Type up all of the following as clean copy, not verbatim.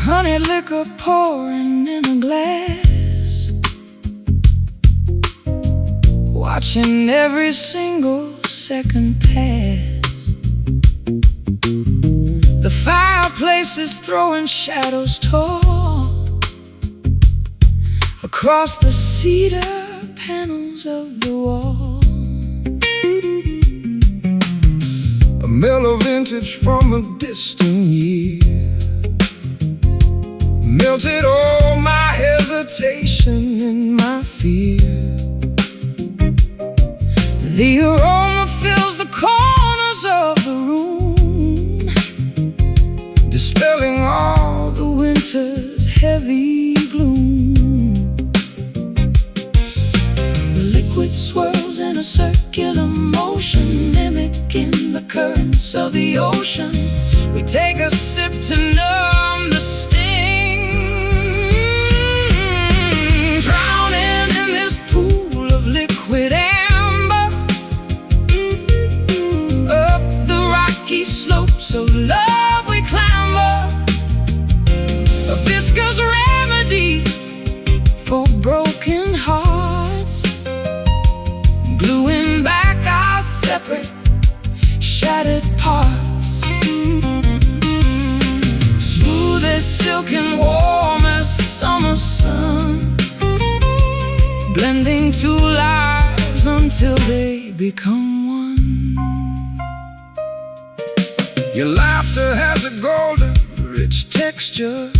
Honey liquor pouring in a glass, watching every single second pass. The fireplace is throwing shadows tall across the cedar panels of the wall. A mellow vintage from a distant year melted all my hesitation and my fear. The aroma fills the corners of the room, dispelling all the winter's heavy gloom. The liquid swirls in a circular motion, mimicking the currents of the ocean. We take a sip to numb the sting, liquid amber, up the rocky slopes of love we clamber. A viscous remedy for broken hearts, gluing back our separate, shattered parts. Smooth as silk and warm as summer sun, blending two lives until they become one. Your laughter has a golden, rich texture,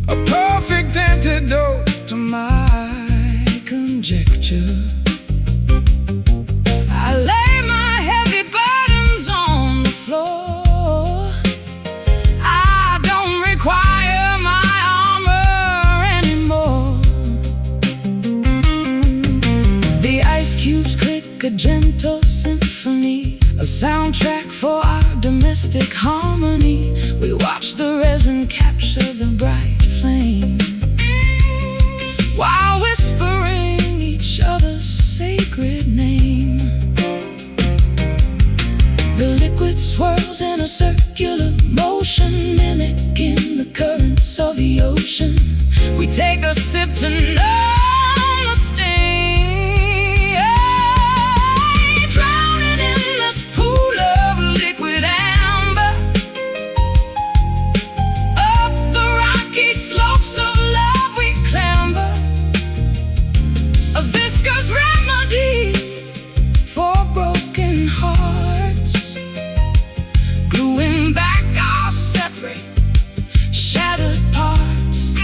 a perfect antidote to my conjecture. I lay my heavy burdens on the floor. I don't require my armor anymore. The ice cubes click a gentle symphony, a soundtrack for our domestic harmony. We watch the resin capture the bright flame, while whispering each other's sacred name. The liquid swirls in a circular motion, mimicking the currents of the ocean. We take a sip to numb the sting, drowning in this pool of liquid amber, up the rocky slopes of love we clamber. A viscous remedy for broken hearts, gluing back our separate, shattered parts.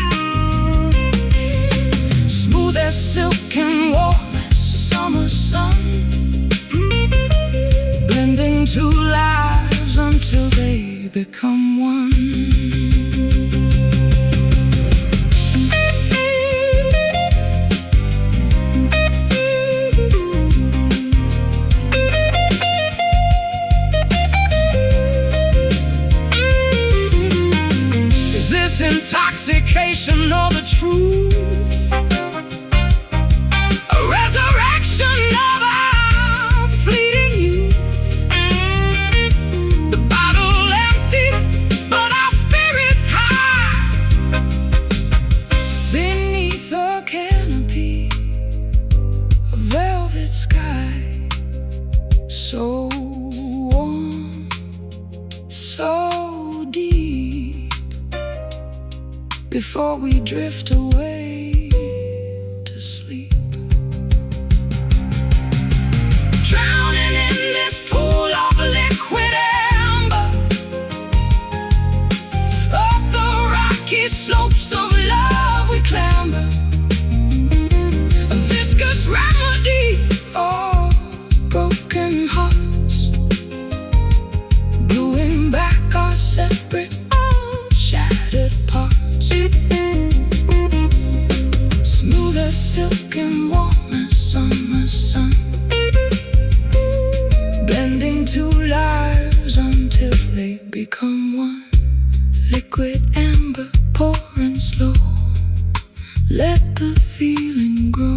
Smooth as silk and warm as summer sun, blending two lives until they become one. Is this intoxication or the truth? A resurrection of our fleeting youth. The bottle empty, but our spirits high, beneath a canopy, a velvet sky, so warm, so deep, before we drift away to sleep. Drowning in this pool of liquid amber, up the rocky slopes of love we clamber. A viscous the silken warmth, summer sun, blending two lives until they become one. Liquid amber pouring slow, let the feeling grow.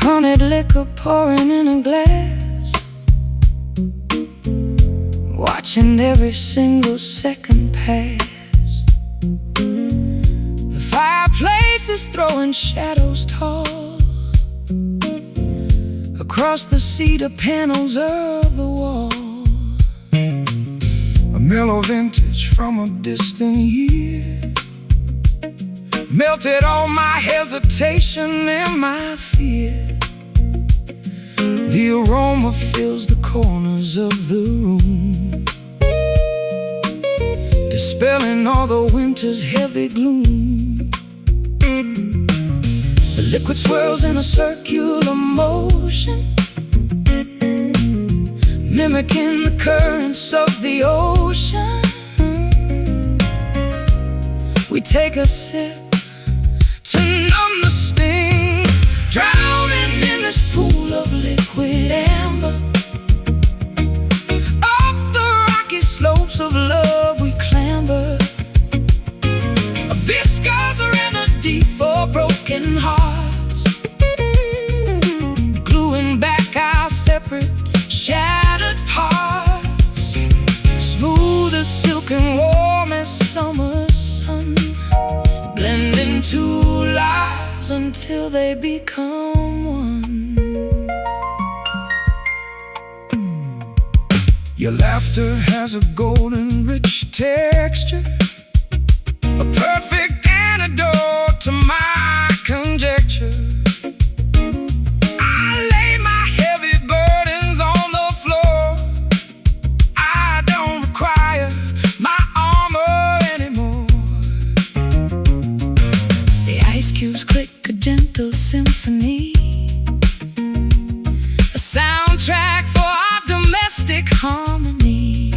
Haunted liquor pouring in a glass, watching every single second pass. The fireplace is throwing shadows tall across the cedar panels of the wall. A mellow vintage from a distant year melted all my hesitation and my fear. The aroma fills the corners of the room, dispelling all the winter's heavy gloom. The liquid swirls in a circular motion, mimicking the currents of the ocean. We take a sip to numb the sting, drowning in this pool of liquid amber. Up the rocky slopes of love we clamber, a viscous remedy for broken hearts, gluing back our separate shattered parts. Smooth as silk and warm as summer sun, blending two lives until they become one. Your laughter has a golden rich texture, a perfect antidote to my conjecture. I lay my heavy burdens on the floor. I don't require my armor anymore. The ice cubes click a gentle symphony, a soundtrack for our domestic harmony.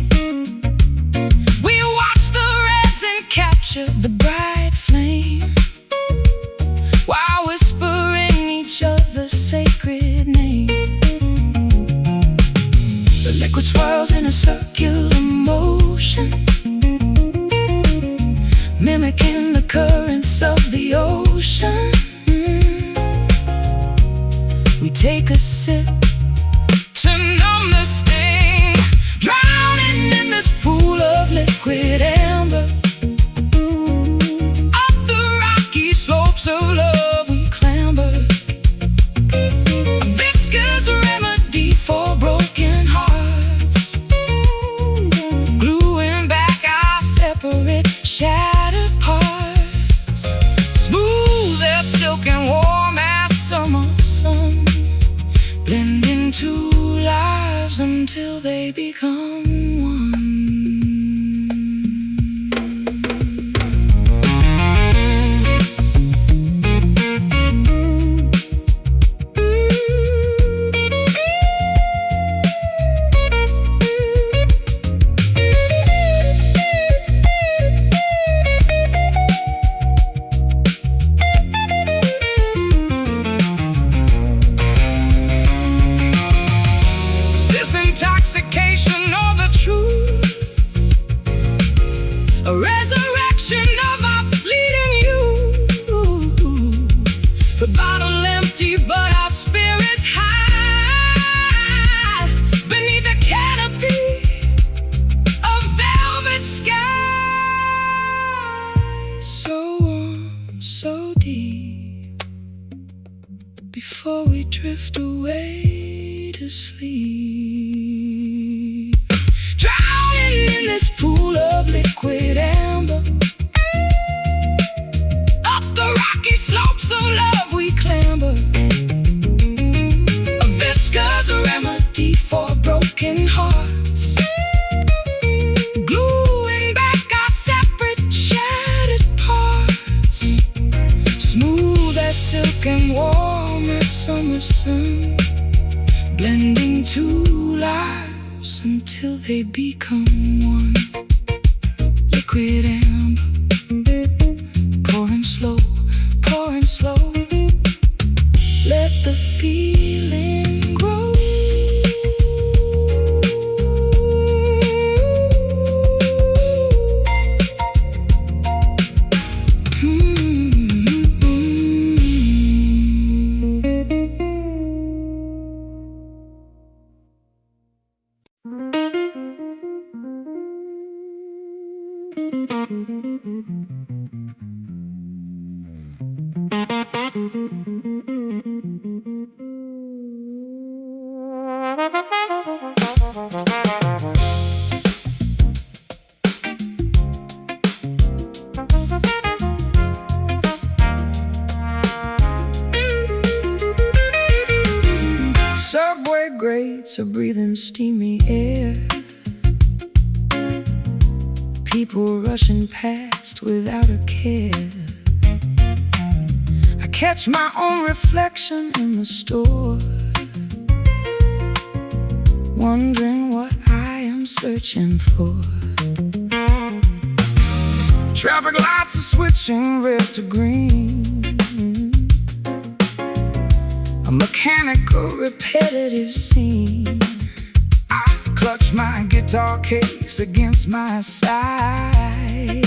We watch the resin capture the bright flame, while whispering each other's sacred name. The liquid swirls in a circular motion, mimicking the currents of the ocean. We take a sip to numb the sting, drowning in this pool of liquid amber. Up the rocky slopes of love we clamber, a viscous remedy for broken hearts, gluing back our separate shattered parts. Smooth as silk and warm as summer sun, blending two lives until they become one. sleep. Drowning in this pool of liquid amber, up the rocky slopes of love we clamber, a viscous remedy for broken hearts, gluing back our separate shattered parts, smooth as silk and warm as summer sun, blending two lives until they become one. Liquid amber, pouring slow, pouring slow. Let the feeling grow. Subway grates are breathing steamy air, people rushing past without a care. I catch my own reflection in the store, wondering what I am searching for. Traffic lights are switching red to green, a mechanical, repetitive scene. I clutch my guitar case against my side,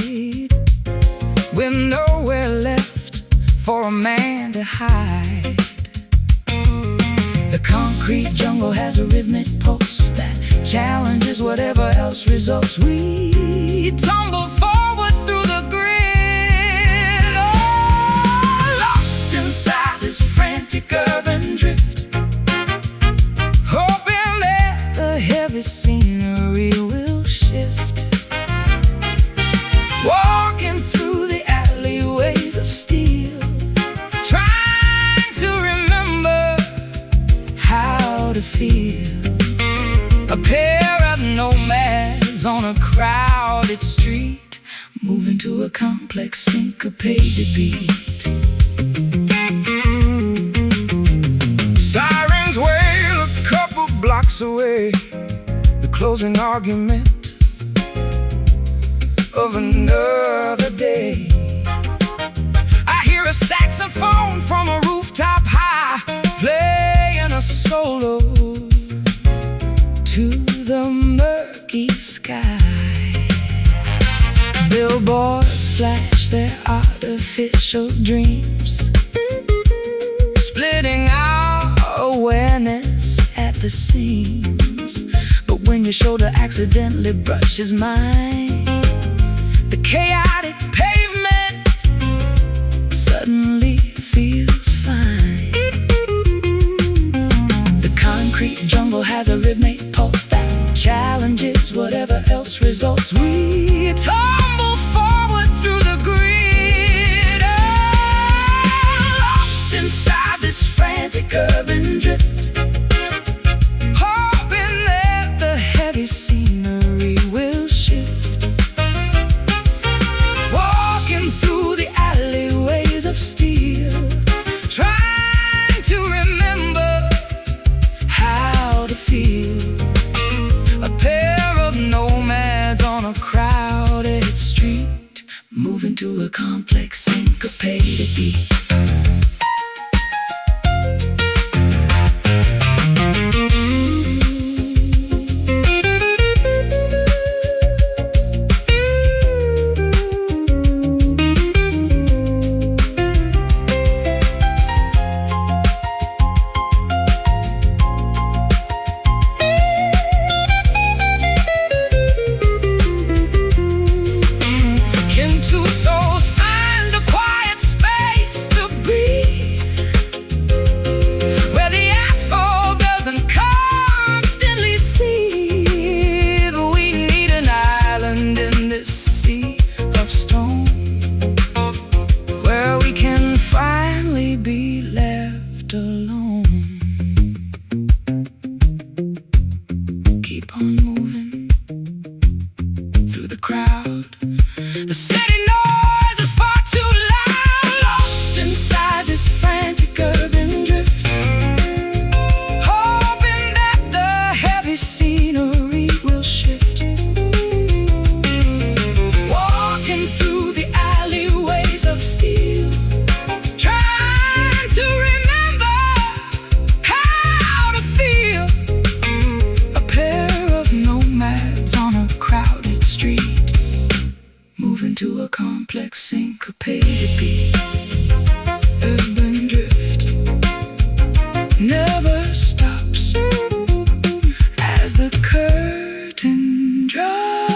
with nowhere left for a man to hide. The concrete jungle has a rhythmic pulse that challenges whatever else results. We tumble forward through the grid, oh, lost inside this frantic urban drift, hoping that the heavy scenery will shift. Walking through the alleyways of steel, trying to remember how to feel. A pair of nomads on a crowded street, moving to a complex syncopated beat. Sirens wail a couple blocks away, the closing argument of another day. I hear a saxophone from a rooftop high, playing a solo to the murky sky. Billboards flash their artificial dreams, splitting our awareness at the seams. But when your shoulder accidentally brushes mine, the chaotic pavement suddenly feels fine. The concrete jungle has a rhythmic pulse that challenges whatever else results. We tumble forward through the grid, oh, lost inside this frantic urban drift, hoping that the heavy scenery will shift. Walking through the alleyways of steel, trying to remember how to feel. A pair of nomads on a crowded street, moving to a complex syncopated beat. Can two souls find a quiet space to breathe? on moving through the crowd. The city noise is far too loud, lost inside this frantic urban drift, hoping that the heavy scenery will shift. Walking through the alleyways of steel, trying to remember how to feel. A pair of nomads on a crowded street, moving to a complex syncopated beat. Urban drift never stops as the curtain drops.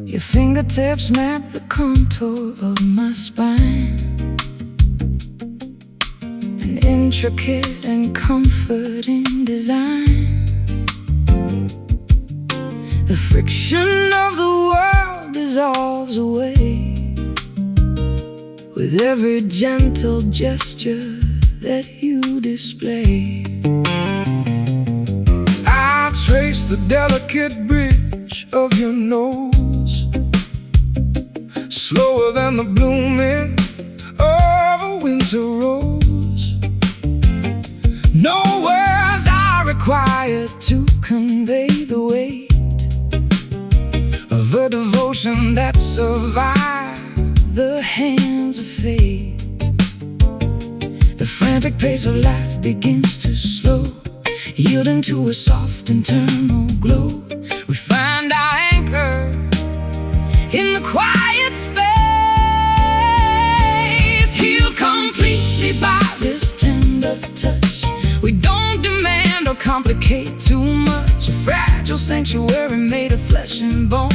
Your fingertips map the contour of my spine, an intricate and comforting design. The friction of the world dissolves away with every gentle gesture that you display. I trace the delicate bridge of your nose, slower than the blooming of a winter rose. No words are required to convey the weight of a devotion that survived the hands of fate. The frantic pace of life begins to slow, yielding to a soft internal glow. We find our anchor in the quiet space, healed completely by this tender touch. We don't demand or complicate too much, a fragile sanctuary made of flesh and bone,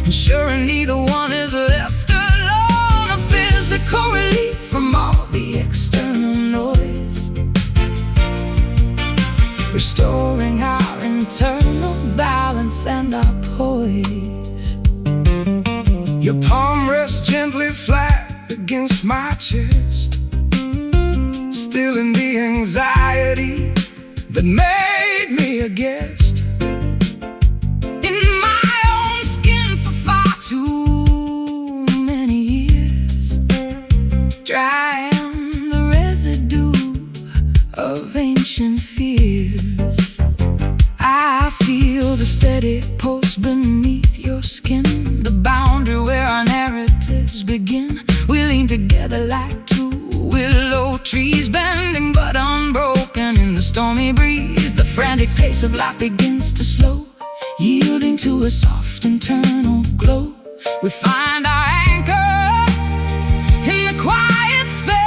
ensuring neither one is left alone. A physical relief from all the external noise, restoring our internal balance and our poise. Your palm rests gently flat against my chest, stilling the anxiety that made me a guest in my own skin for far too many years, drying the residue of ancient fears. I feel the steady pulse beneath your skin, the boundary where our narratives begin. We lean together like two willow trees, bending but unbroken in the stormy breeze. The frantic pace of life begins to slow, yielding to a soft internal glow. We find our anchor in the quiet space,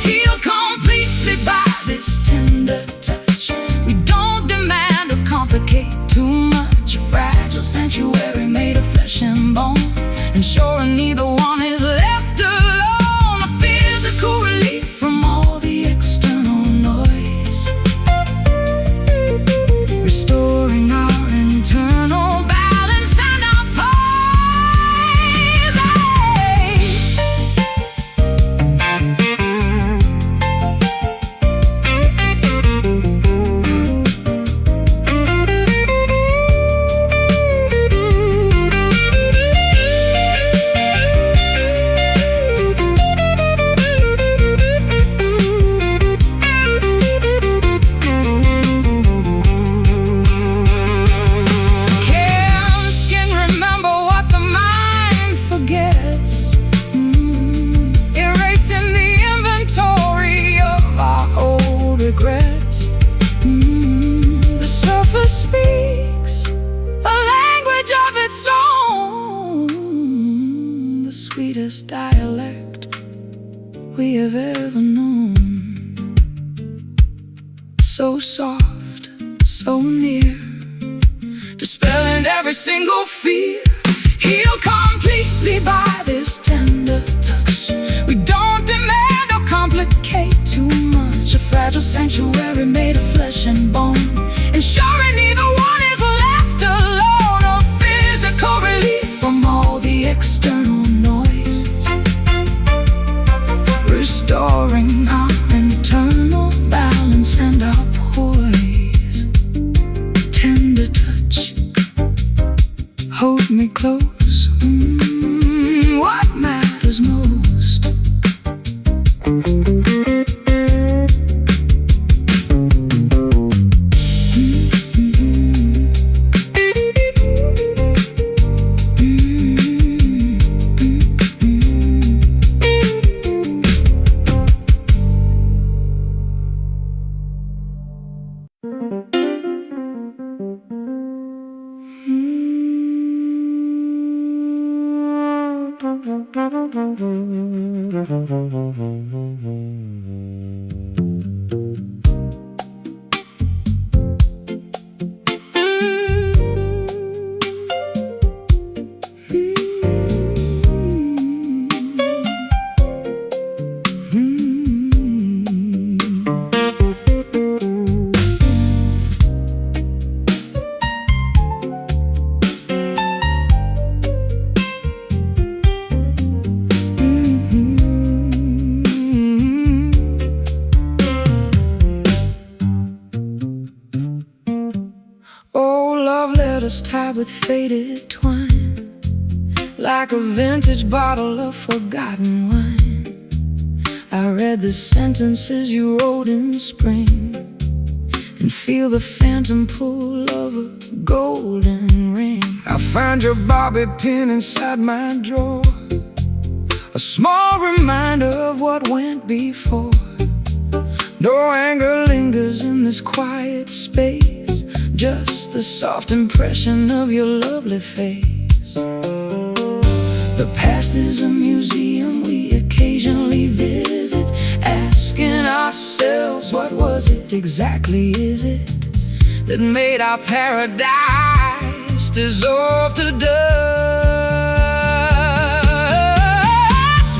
healed completely by this tender touch. We don't demand or complicate too much, a fragile sanctuary made of flesh and bone, ensuring neither one is left alone. A physical relief from all the external noise, restoring our internal balance and our poise. sweetest dialect we have ever known. So soft, so near, dispelling every single fear, healed completely by this tender touch. We don't demand or complicate too much, a fragile sanctuary made of flesh and bone, ensuring neither one is left alone, a physical relief from all the external noise, restoring our internal balance and our poise. Tender touch, hold me close, what matters most. Tied with faded twine, like a vintage bottle of forgotten wine. I read the sentences you wrote in spring, and feel the phantom pull of a golden ring. I found your bobby pin inside my drawer, a small reminder of what went before. No anger lingers in this quiet space, just the soft impression of your lovely face. The past is a museum we occasionally visit, asking ourselves, what was it exactly, is it, that made our paradise dissolve to dust?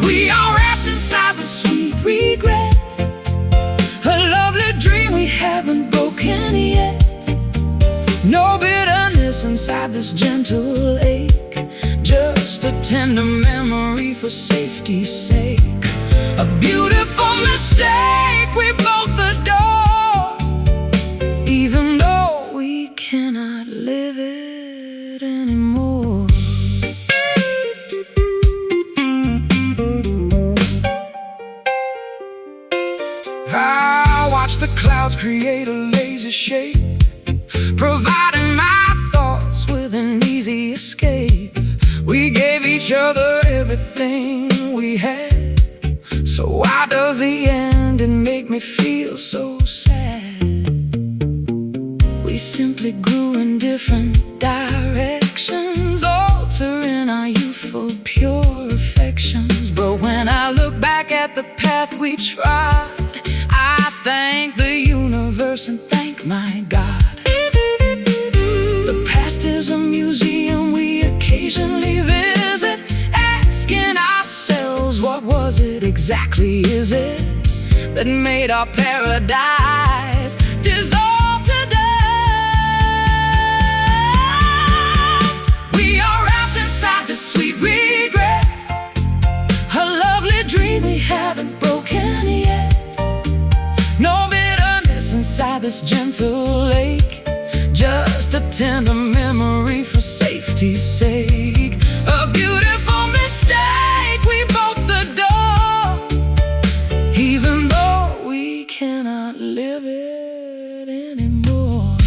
We are wrapped inside the sweet regret, a lovely dream we haven't broken yet. No bitterness inside this gentle ache, just a tender memory for safety's sake. A beautiful mistake we both adore, even though we cannot live it anymore. I watch the clouds create a lazy shape, providing my thoughts with an easy escape. We gave each other everything we had, so why does the ending make me feel so sad? We simply grew in different directions, altering our youthful pure affections. But when I look back at the path we trod, I thank the universe and thank my God. The past is a museum we occasionally visit, asking ourselves, what was it exactly, is it, that made our paradise dissolve to dust? We are wrapped inside this sweet regret, a lovely dream we haven't broken yet. No bitterness inside this gentle lake, just a tender memory for safety's sake. A beautiful mistake we both adore, even though we cannot live it anymore.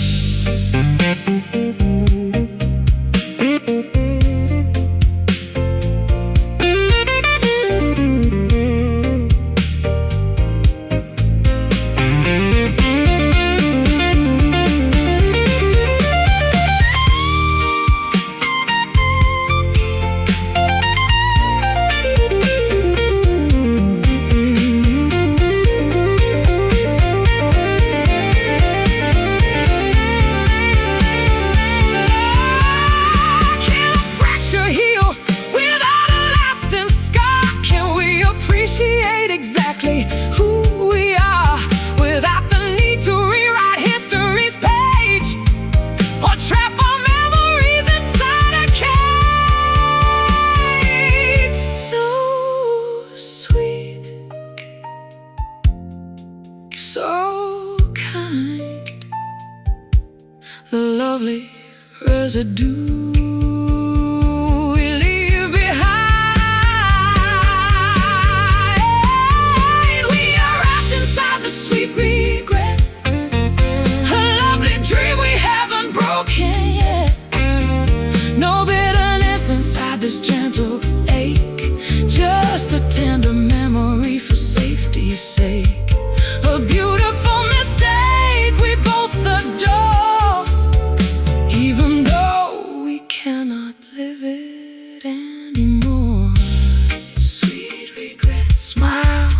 residue we leave behind. We are wrapped inside the sweet regret, a lovely dream we haven't broken yet. No bitterness inside this gentle ache, just a tender memory for safety's sake. A beautiful mistake we both adore, even though we cannot live it anymore. Sweet regret, smile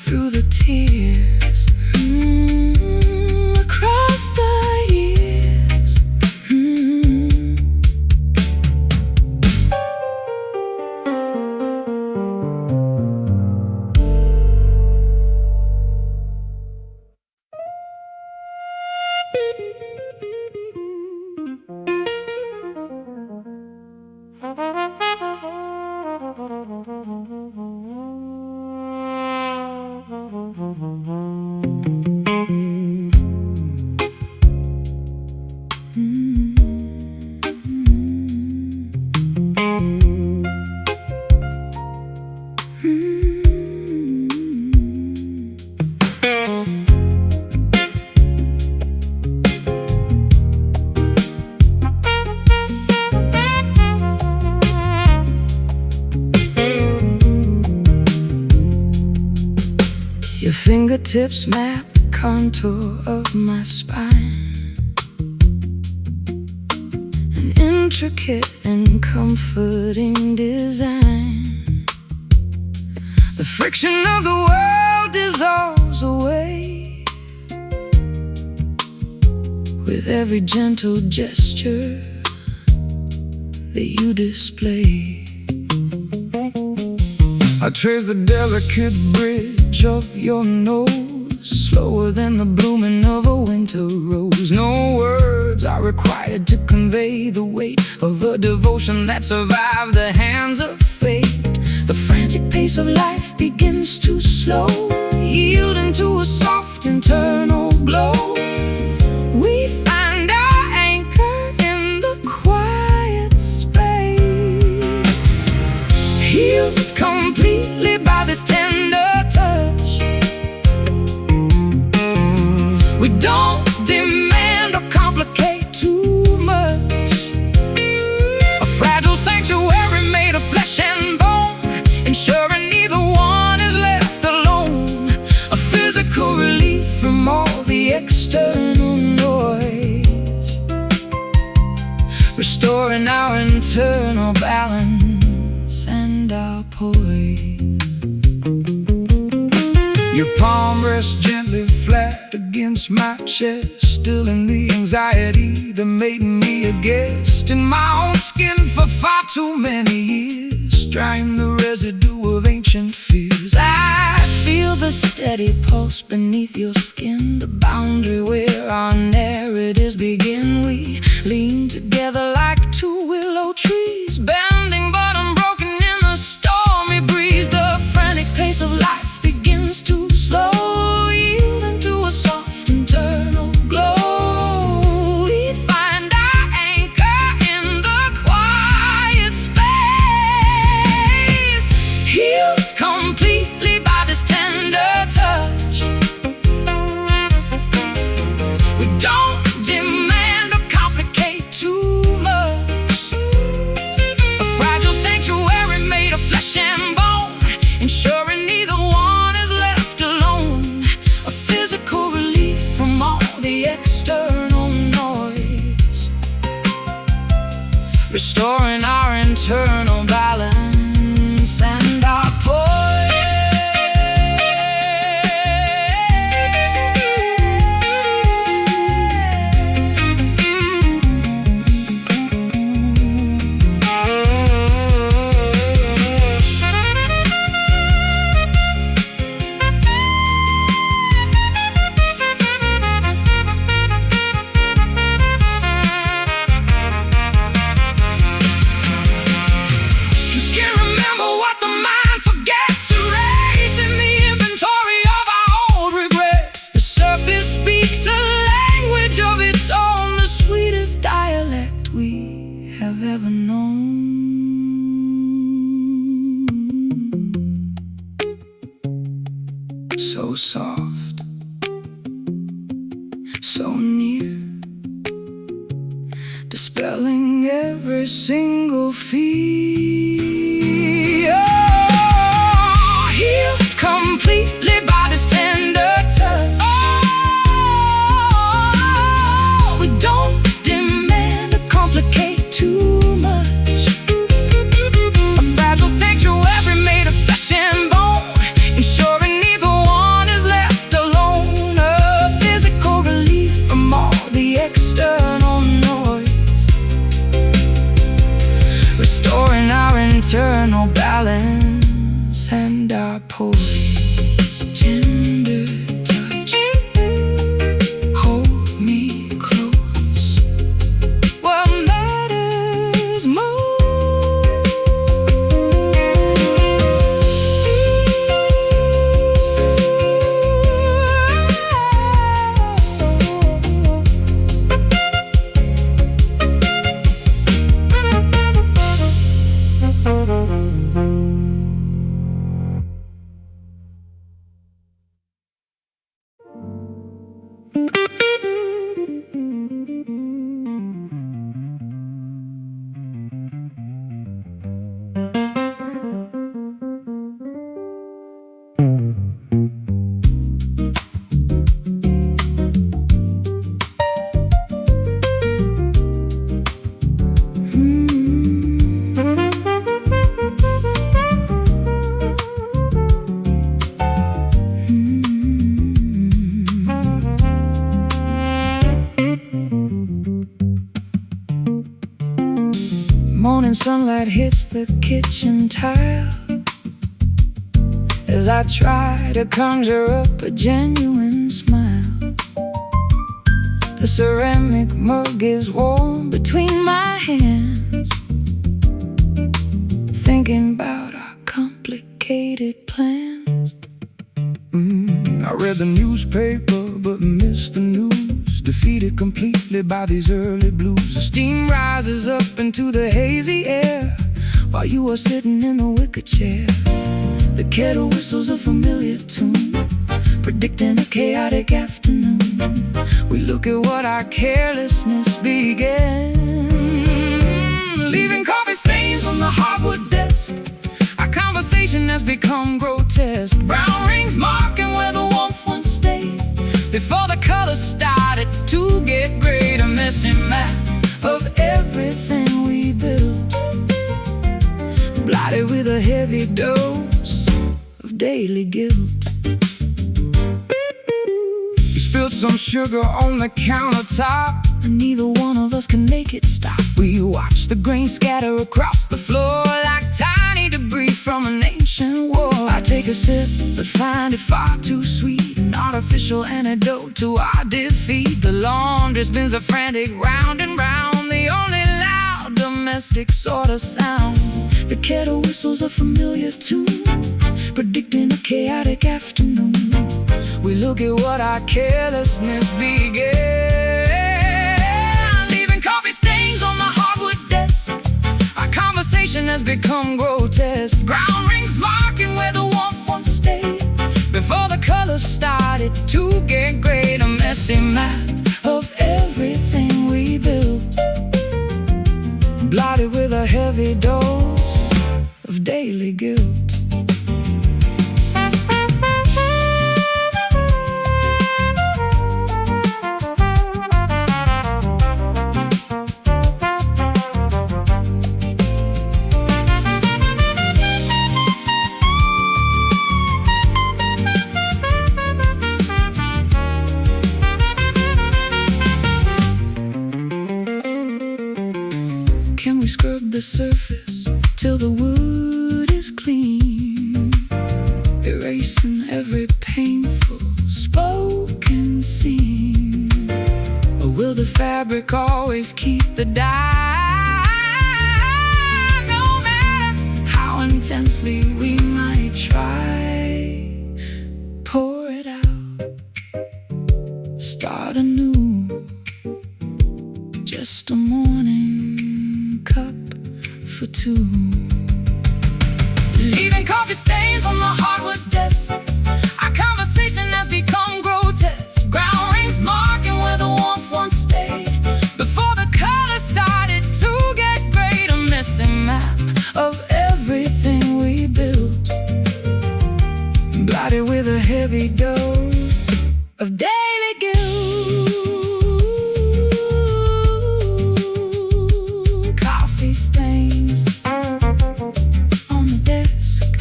through the tears, across the years. Your fingertips map the contour of my spine, an intricate and comforting design. The friction of the world dissolves away with every gentle gesture that you display. I trace the delicate bridge of your nose, slower than the blooming of a winter rose. No words are required to convey the weight of a devotion that survived the hands of fate. The frantic pace of life begins to slow, yielding to a soft internal glow. We find our anchor in the quiet space, healed completely by this tender touch. We don't demand or complicate too much. A fragile sanctuary made of flesh and bone, ensuring neither one is left alone. A physical relief from all the external noise, restoring our internal balance and our poise. Your palm rests gently flat against my chest, stilling the anxiety that made me a guest in my own skin for far too many years, drying the residue of ancient fears. I feel the steady pulse beneath your skin, the boundary where our narratives begin. We lean together like two willow trees, bending but unbroken in the stormy breeze. The frantic pace of life begins to slow, yielding to a soft internal glow. We find our anchor in the quiet space, healed completely by this tender touch. We don't demand or complicate too much. A so soft, so near, dispelling every single fear. Oh, healed completely by this tender touch. Oh, we don't demand to complicate too much. A fragile sanctuary made of flesh and bone, ensuring neither one is left alone. A physical relief from all the external noise, restoring our internal balance and our poise. Tender touch, hold me close. What matters most? Morning sunlight hits the kitchen tile as I try to conjure up a genuine smile. The ceramic mug is warm between my hands, thinking about our complicated plans. I read the newspaper but missed the news, defeated completely by these early blues. The steam rises up into the hazy air while you are sitting in the wicker chair. The kettle whistles a familiar tune, predicting a chaotic afternoon. We look at what our carelessness began, leaving coffee stains on the hardwood desk. Our conversation has become grotesque, brown rings marking where the warmth once stayed. Before the colors started to get gray, a messy map of everything we built, blotted with a heavy dose of daily guilt. You spilled some sugar on the countertop, and neither one of us can make it stop. we watched The grain scatter across the floor like tiny debris from an ancient war. I take a sip but find it far too sweet, an artificial antidote to our defeat. The laundry spins a frantic round and round, the only loud domestic sort of sound. The kettle whistles a familiar tune, predicting a chaotic afternoon. We look at what our carelessness began, leaving coffee stains on the hardwood desk. Our conversation has become grotesque, brown rings marking where the warmth once stayed. Before the colors started to get gray, a messy map of everything we built, blotted with a heavy dose of daily guilt. Can we scrub the surface till the wood is clean, erasing every painful spoken scene? Or will the fabric always keep the dye? No matter how intensely we might try, pour it out, start anew. Just a morning cup for two, leaving coffee stains on the hardwood desk. Our conversation body with a heavy dose of daily guilt. Coffee stains on the desk,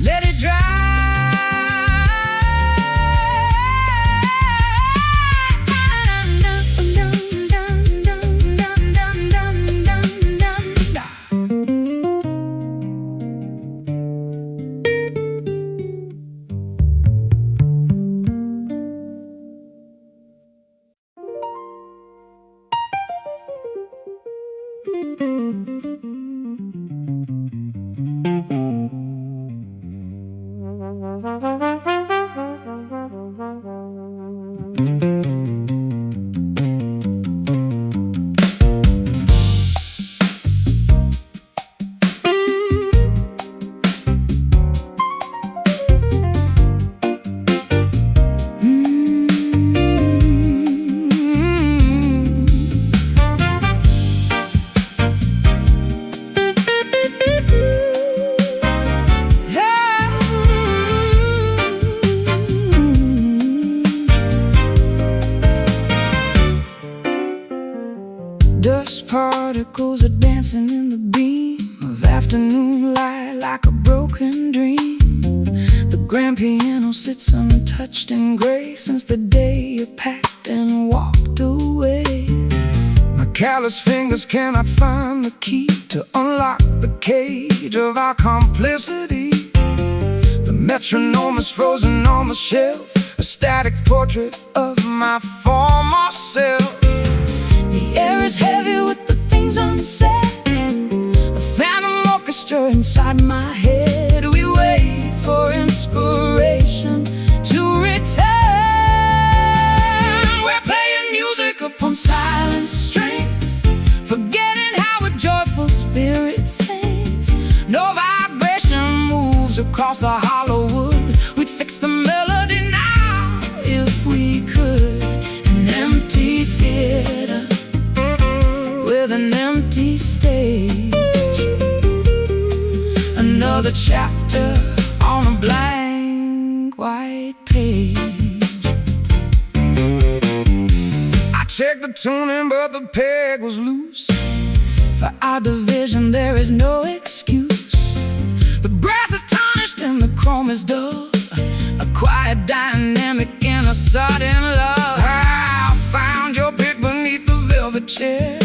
let it dry. Dust particles are dancing in the beam of afternoon light like a broken dream. The grand piano sits untouched in grace since the day you packed and walked away. My callous fingers cannot find the key to unlock the cage of our complicity. The metronome is frozen on the shelf, a static portrait of my former self. The air is heavy with the things unsaid, a phantom orchestra inside my head. We wait for inspiration to return. We're playing music upon silent strings, forgetting how a joyful spirit sings. No vibration moves across the hollow wood. We'd fix the melody now if we could. An empty theater with an empty stage, another chapter on a blank white page. I checked the tuning but the peg was loose. For our division there is no excuse. The brass is tarnished and the chrome is dull, a quiet dynamic in a sudden love. I found your pick beneath the velvet chair,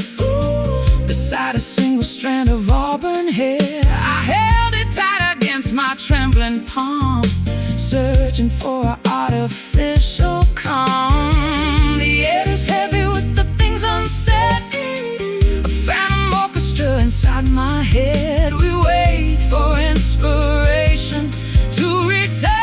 beside a single strand of auburn hair. I held it tight against my trembling palm, searching for an artificial calm. The air is heavy with the things unsaid, a phantom orchestra inside my head. We wait for inspiration to return.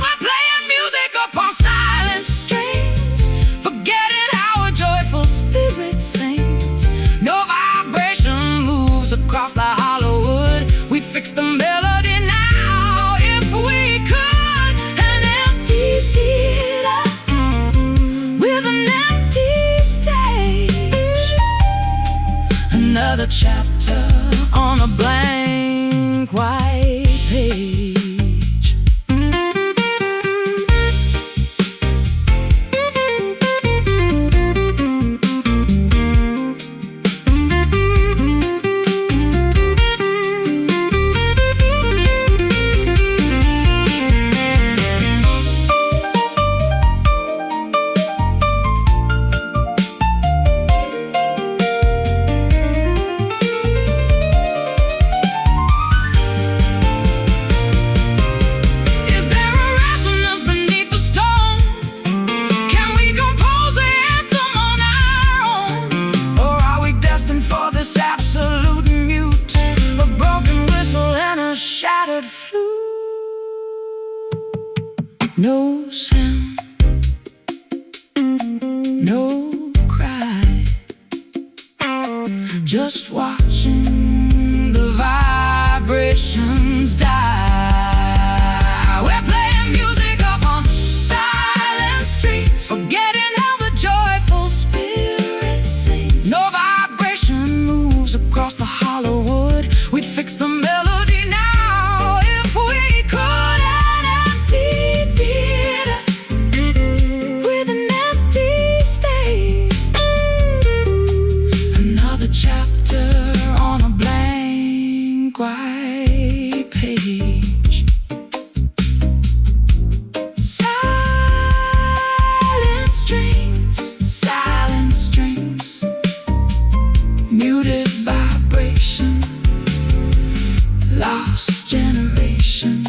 We're playing music upon silent strings, forgetting how a joyful spirit sings. No vibration moves across the hollow wood. We fix the melody now if we could. An empty theater with an empty stage, another chapter on a blank white page. No sound, no cry, just watching the vibrations die. We're playing music upon silent streets, forgetting how the joyful spirit sings. No vibration moves across the hollow wood. We'd fix the melody now generation.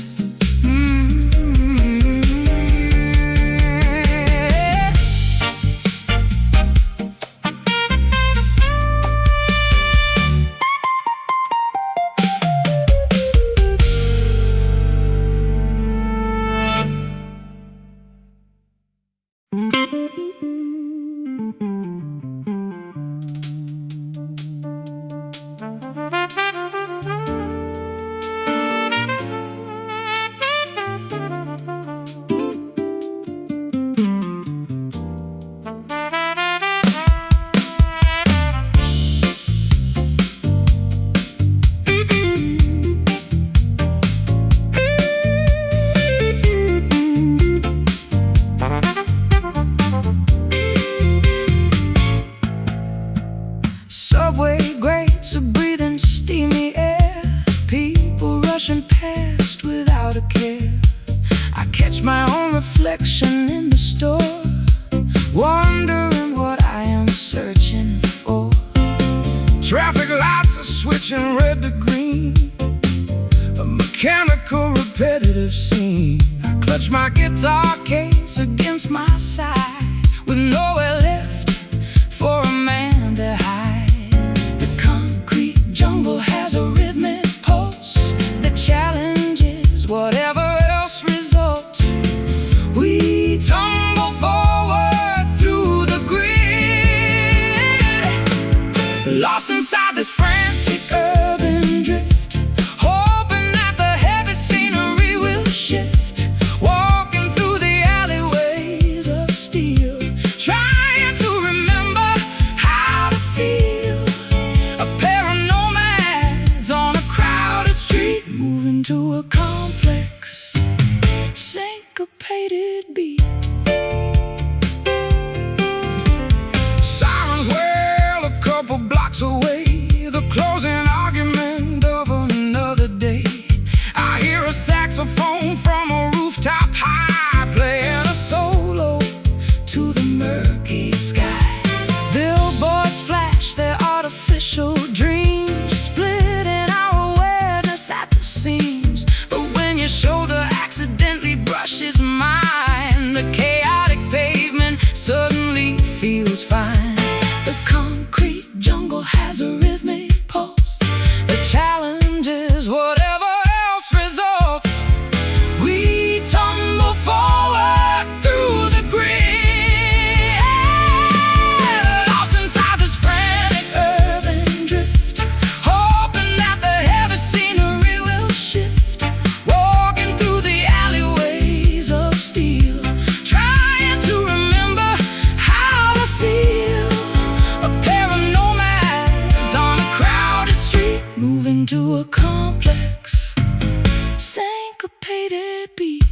Subway grates are breathing steamy air, people rushing past without a care. I catch my own reflection in the store, wondering what I am searching for. Traffic lights are switching red to green, a mechanical repetitive scene. I clutch my guitar case against my side, with nowhere left for a man to hide. Jungle has a rhythmic pulse that challenges whatever else results. We tumble forward through the grid, lost inside this frantic urban drift, hoping that the heavy scenery will shift. Walking through the alleyways of steel, trying to remember how to feel. A pair of moving to a complex, syncopated beat. Sirens wail a couple blocks away, the closing argument of another day. I hear a saxophone from a rooftop high, playing a solo to the murky sky. Billboards flash their artificial dreams, splitting our awareness at the seams. But when your shoulder accidentally brushes mine, the chaotic pavement suddenly feels fine. The concrete jungle has a rhythmic pulse that challenges whatever else results. We tumble forward through the grid, lost inside this frantic urban drift, hoping that the heavy scenery will shift. Walking through the alleyways of steel, trying to remember how to feel. A pair of nomads on a crowded street, moving to a complex, syncopated beat.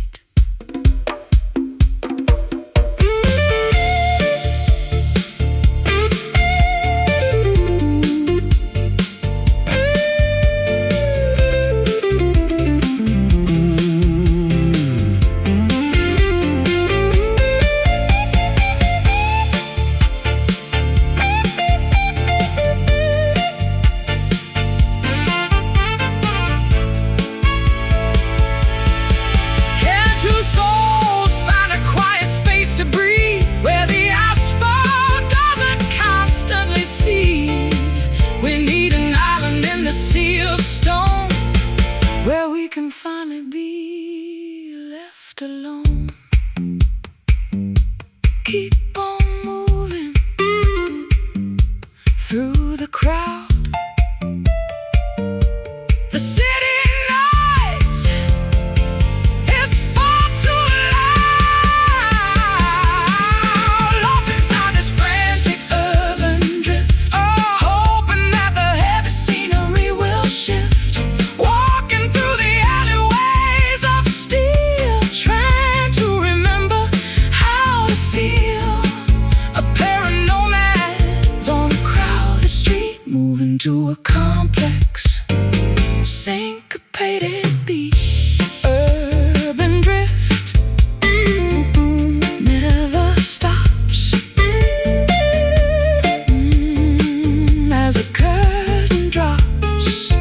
Can two souls find a quiet space to breathe, where the asphalt doesn't constantly seethe? We need an island in the sea of stone, where we can finally be left alone. Keep on moving through the crowd. The city noise is far too loud, lost inside this frantic urban drift, hoping that the heavy scenery will shift. Walking through the alleyways of steel, trying to remember how to feel. A pair of nomads on a crowded street, moving to a complex, syncopated beat. Urban drift never stops, as a curtain drops.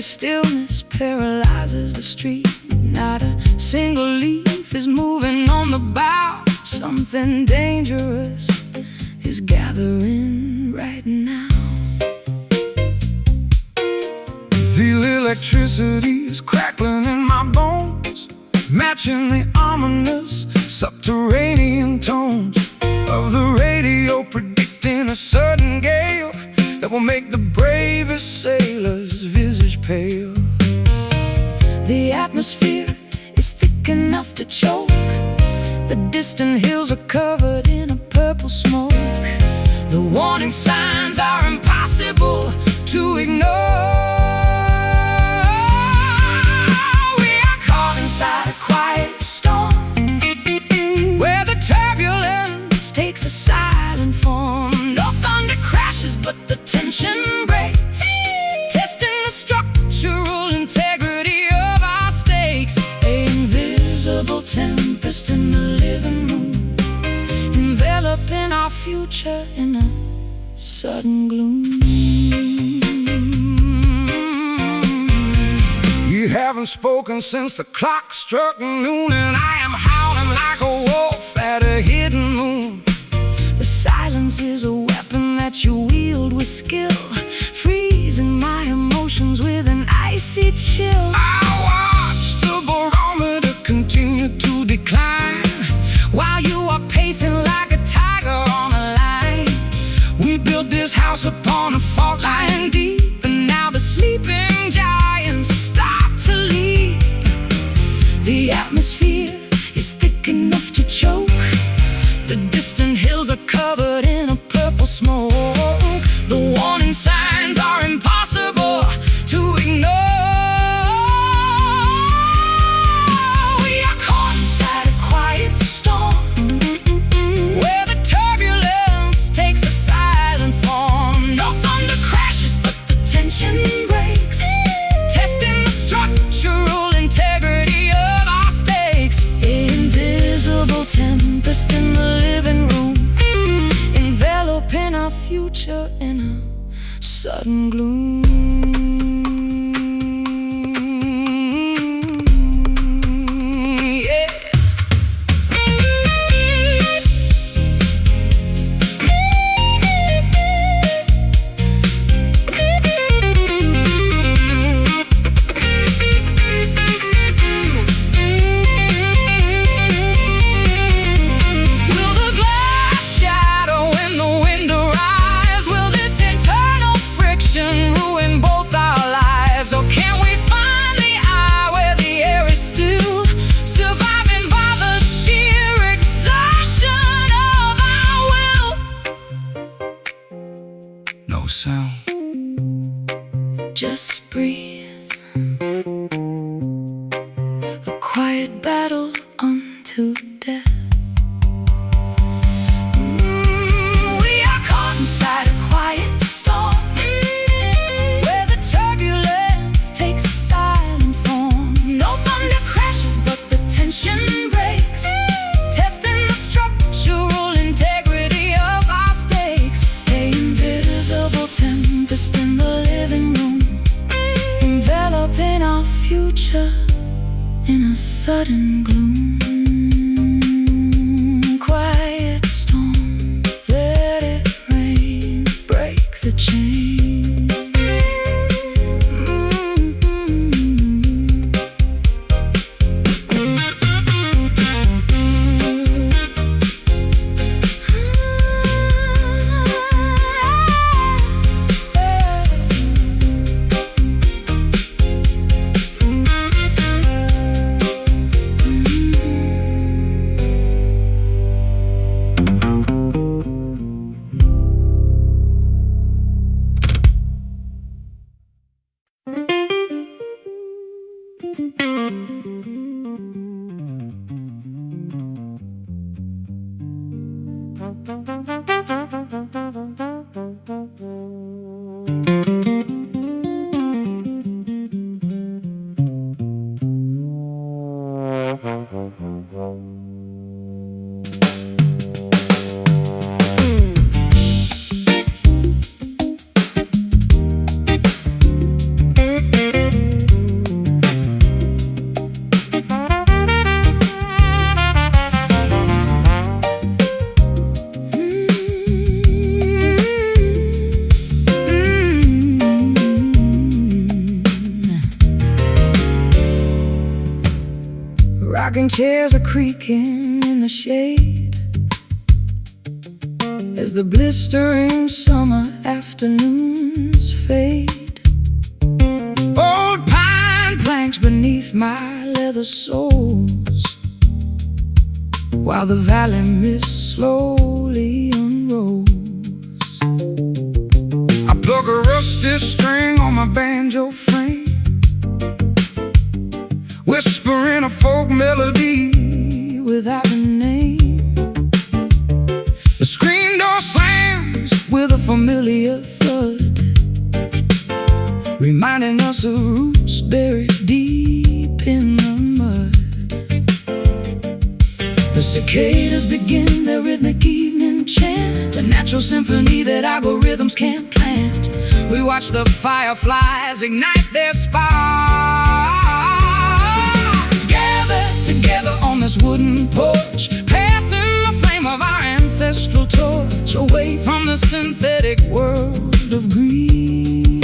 deadly stillness paralyzes the street. Not a single leaf is moving on the bough. Something dangerous is gathering right now. The electricity is crackling in my bones, matching the ominous subterranean tones of the radio, predicting a sudden gale that will make the bravest sailor's visage pale. The atmosphere is thick enough to choke. The distant hills are covered in a purple smoke. The warning signs are impossible to ignore. We are caught inside a quiet storm, where the turbulence takes a silent form. No thunder crashes, but the tension breaks, testing the structural integrity of our stakes. An invisible tempest in the living room, enveloping our future in a sudden gloom. You haven't spoken since the clock struck noon, and I am howling like a wolf at a hidden moon. The silence is a weapon that you wield with skill, freezing my emotions with an icy chill. I watch the barometer continue to decline, while you are pacing like a tiger on a line. we built this house upon a fault line deep, And now the sleeping giants start to leap. The atmosphere is thick enough to choke. The distant hills are covered in a purple smoke. The warning signs are impossible to ignore. We are caught inside a quiet storm, where the turbulence takes a silent form. No thunder crashes, but the tension breaks, testing the structural integrity of our stakes. Invisible tempest in the living room, enveloping our future in a sudden gloom. Yeah. Will the glass shadow when the wind arrives? Will this internal friction ruin both our lives? Or can we find the eye where the air is still, surviving by the sheer exertion of our will? no sound. Just breathe, a quiet battle unto death. We are caught inside a quiet storm, where the turbulence takes a silent form. No thunder crashes, but the tension breaks, testing the structural integrity of our stakes. An invisible tempest in the living room, enveloping our future in a sudden gloom. Quiet storm, let it rain, break the chain. Rocking chairs are creaking in the shade as the blistering summer afternoons fade. Old pine planks beneath my leather soles, while the valley mist slowly unrolls. I pluck a rusty string on my banjo frame, whispering a folk melody without a name. The screen door slams with a familiar thud, reminding us of roots buried deep in the mud. The cicadas begin their rhythmic evening chant, a natural symphony that algorithms can't plant. We watch the fireflies ignite their sparks, gathered together on this wooden porch, passing the flame of our ancestral torch away from the synthetic world of greed,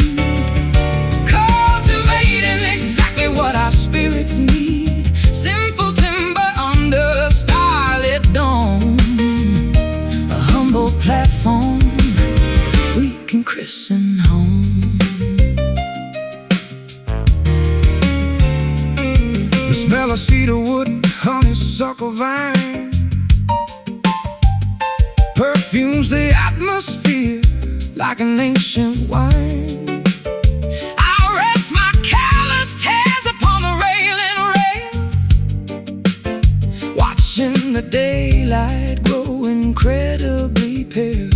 cultivating exactly what our spirits need. Simple timber under a starlit dome, a humble platform we can christen home. The smell of cedar wood and honeysuckle vine perfumes the atmosphere like an ancient wine. I'll rest my calloused hands upon the railing rail, watching the daylight grow incredibly pale.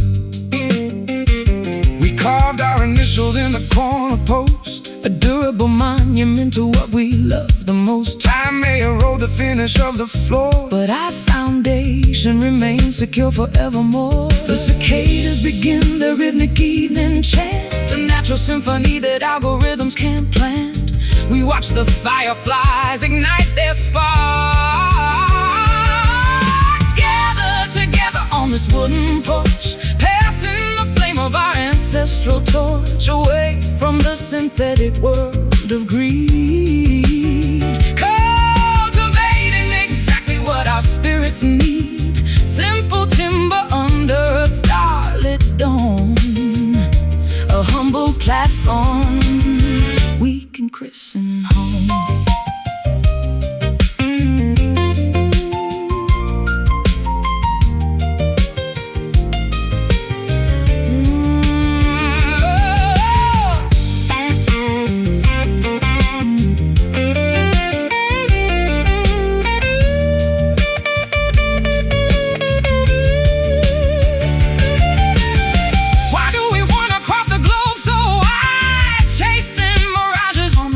We carved our initials in the corner post, a durable monument to what we love the most. Time may erode the finish of the floor, but our foundation remains secure forevermore. The cicadas begin their rhythmic evening chant, a natural symphony that algorithms can't plant. We watch the fireflies ignite their sparks, gathered together on this wooden porch, passing the flame of our ancestral torch away from the synthetic world of greed, cultivating exactly what our spirits need. Simple timber under a starlit dome, a humble platform we can christen home.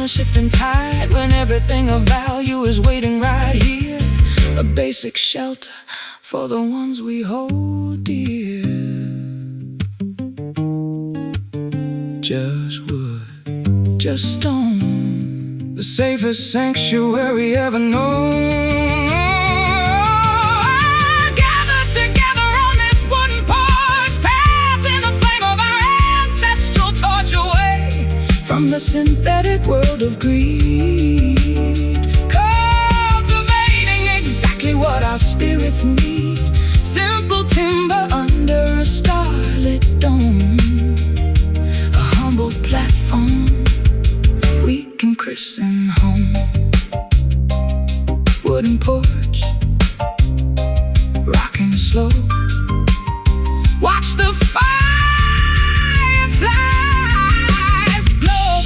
Shifting tide when everything of value is waiting right here, a basic shelter for the ones we hold dear. Just wood, just stone, the safest sanctuary ever known. Gathered together on this wooden porch, passing the flame of our ancestral torch away from the synthetic world of greed, cultivating exactly what our spirits need. Simple timber under a starlit dome, a humble platform we can christen home. Wooden porch, rocking slow, watch the fireflies glow.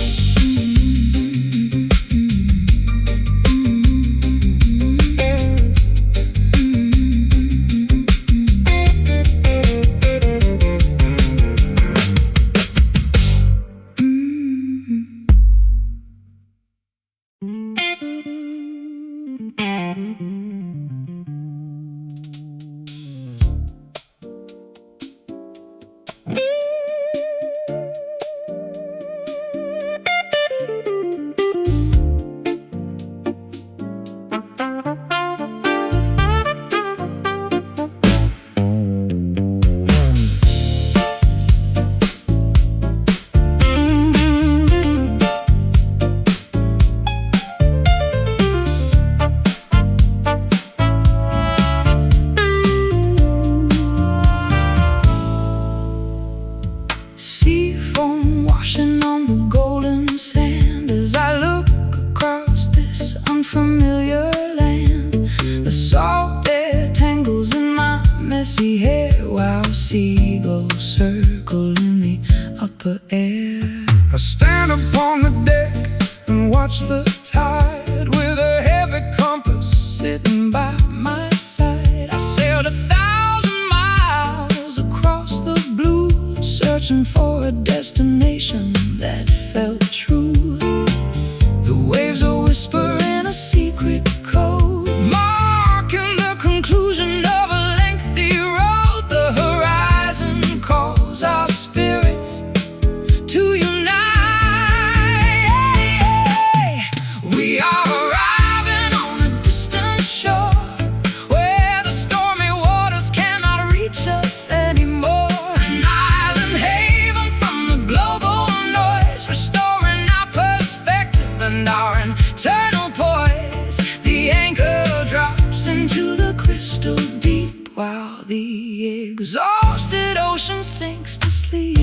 upper air. I stand upon the deck and watch the tide with a heavy compass Sitting by my side, I sailed 1,000 miles across the blue, searching for a destination that felt true. The waves are whispering a secret code, marking the conclusion of a lengthy road. The horizon calls our spirits to unite. We are arriving on a distant shore, where the stormy waters cannot reach us anymore. An island haven from the global noise, restoring our perspective and our internal poise. The anchor drops into the crystal deep, while the exhausted ocean sinks to sleep.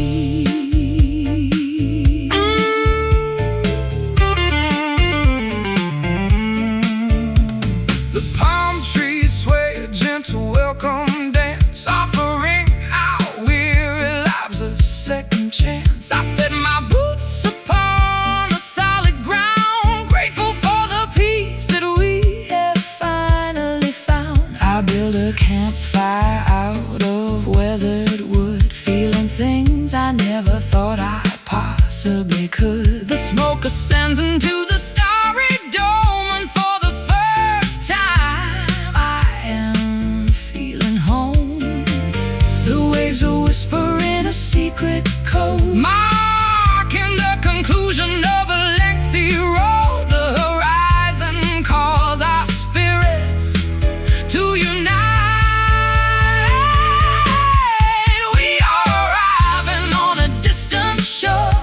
The palm trees sway a gentle welcome dance, offering our weary lives a second chance. I set my boots upon the solid ground, grateful for the peace that we have finally found. I built a campfire out of weathered wood, feeling things I never thought I possibly could. The smoke ascends into the starry dome, and for the first time I am feeling home. The waves are whispering a secret code, marking the conclusion of a lengthy road. The horizon calls our spirits to unite. We are arriving on a distant shore,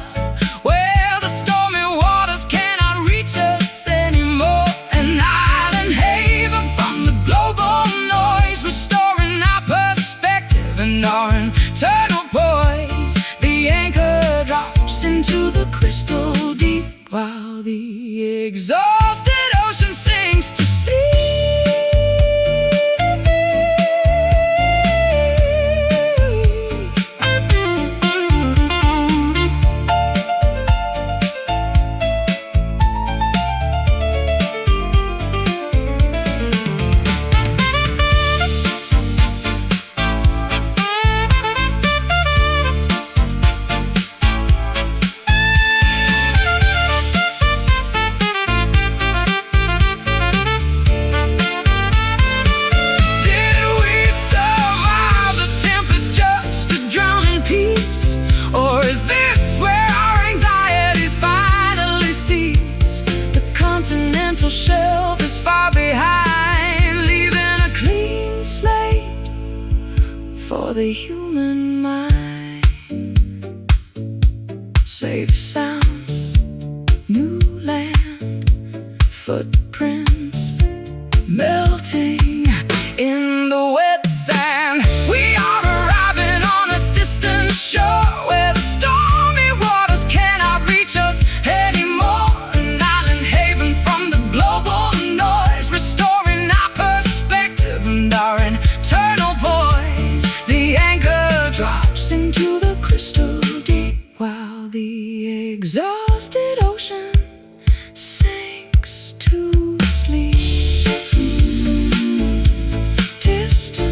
where the stormy waters cannot reach us anymore. An island haven from the global noise, restoring our perspective and our internal poise. The anchor drops into the crystal deep, while the exhausted ocean sinks to sleep. Did we survive the tempest just to drown in peace? Or is this where our anxieties finally cease? The continental shelf is far behind, leaving a clean slate for the human mind. Safe sound, new land, footprints melting in the wet sand. We are arriving on a distant shore, where the stormy waters cannot reach us anymore. An island haven from the global noise, restoring our perspective and our internal poise. The anchor drops into the crystal deep, while the exhausted ocean sinks to sleep. Distant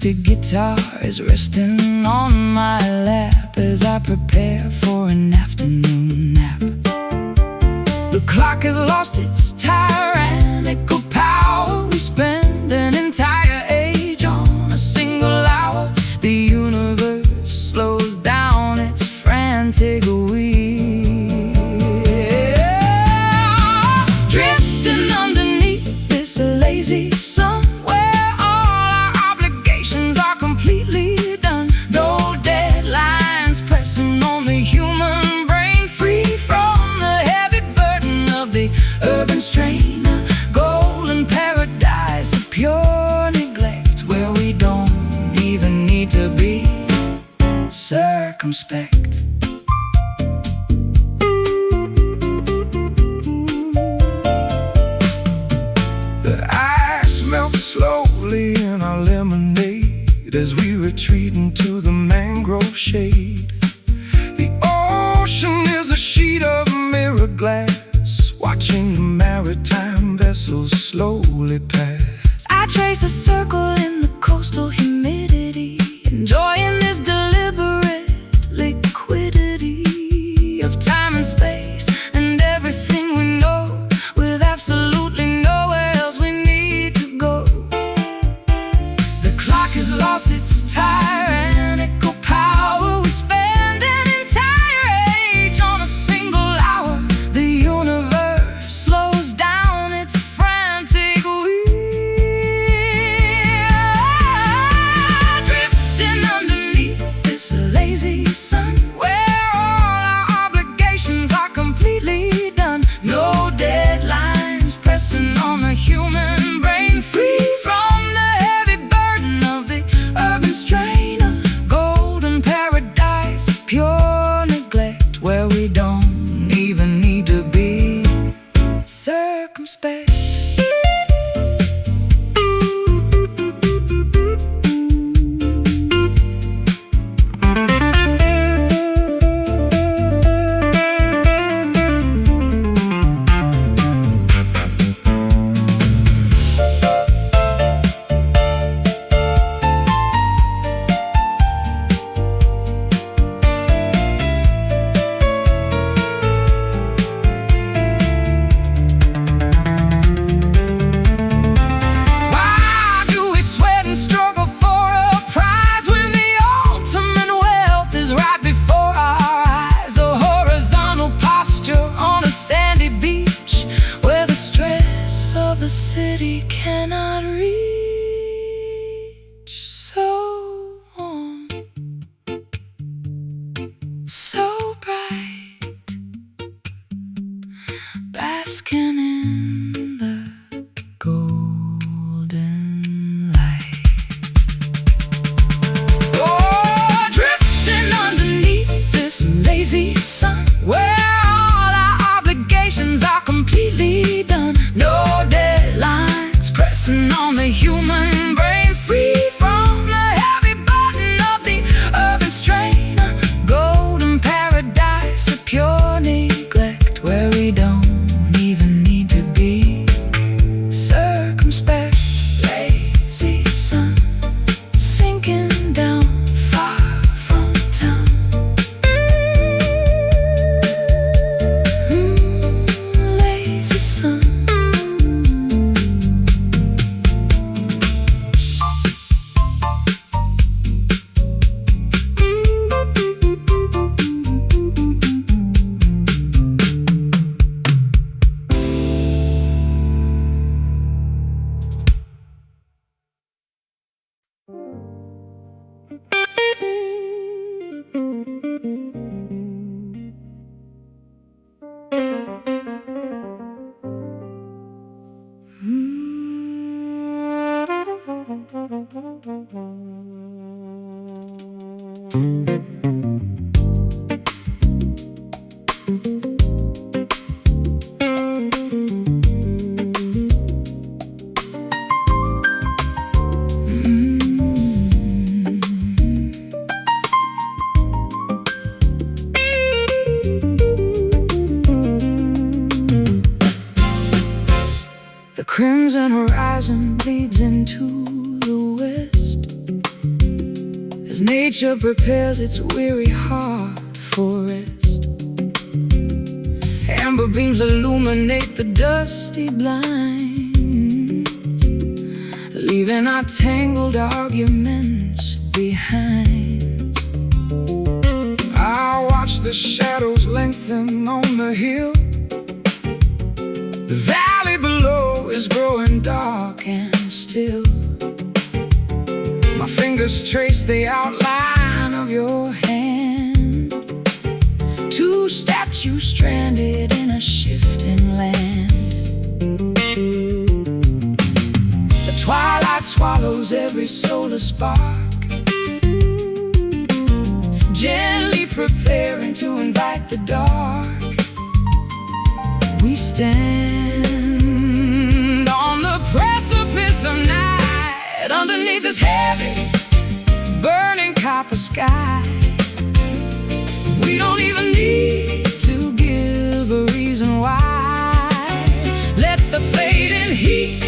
acoustic guitar is resting on my lap as I prepare for an afternoon nap. The clock has lost its tyrannical power. We spend an entire age on a single hour. The universe slows down its frantic wheel, drifting underneath this lazy sun, where all our obligations are completely done. No deadlines pressing on the human brain, free from the heavy burden of the urban strain. A golden paradise of pure neglect, where we don't even need to be circumspect. The ice melts slowly in our lemonade as we retreat into the mangrove shade. The ocean is a sheet of mirror glass, watching the maritime vessels slowly pass. I trace a circle in the coastal humidity, enjoying this deliberate liquidity of time and space and everything we know, with absolutely nowhere else we need to go. The clock has lost its tyrannical power. We spend an entire age on a single hour. The universe slows down its frantic wheel, drifting underneath this lazy sun, where all our obligations are completely done. No deadlines pressing on the human brain, free from the heavy burden of the urban strain. A golden paradise of pure neglect, where we don't even need to be circumspect. Why do we sweat and struggle for a prize when the ultimate wealth is right before our eyes? A horizontal posture on a sandy beach, where the stress of the city cannot reach. So warm, so bright, basking in the golden light. Oh, drifting underneath this lazy sun, where all our obligations are completely done. No deadlines pressing on the human brain, free from the heavy burden of the urban strain. A golden paradise of pure neglect, where we don't even need to be circumspect. Lazy sun sinking down far from town. Lazy sun. The crimson horizon leads into the west. as nature prepares its weary heart for rest. Amber beams illuminate the dusty blinds, leaving our tangled arguments behind. I watch the shadows lengthen on the hill. The valley below is growing dark and still. My fingers trace the outline of your hand, two statues stranded in a shifting land. The twilight swallows every solar spark, gently preparing to invite the dark. We stand on the precipice of night, underneath this heavy, burning copper sky. We don't even need to give a reason why. Let the fading heat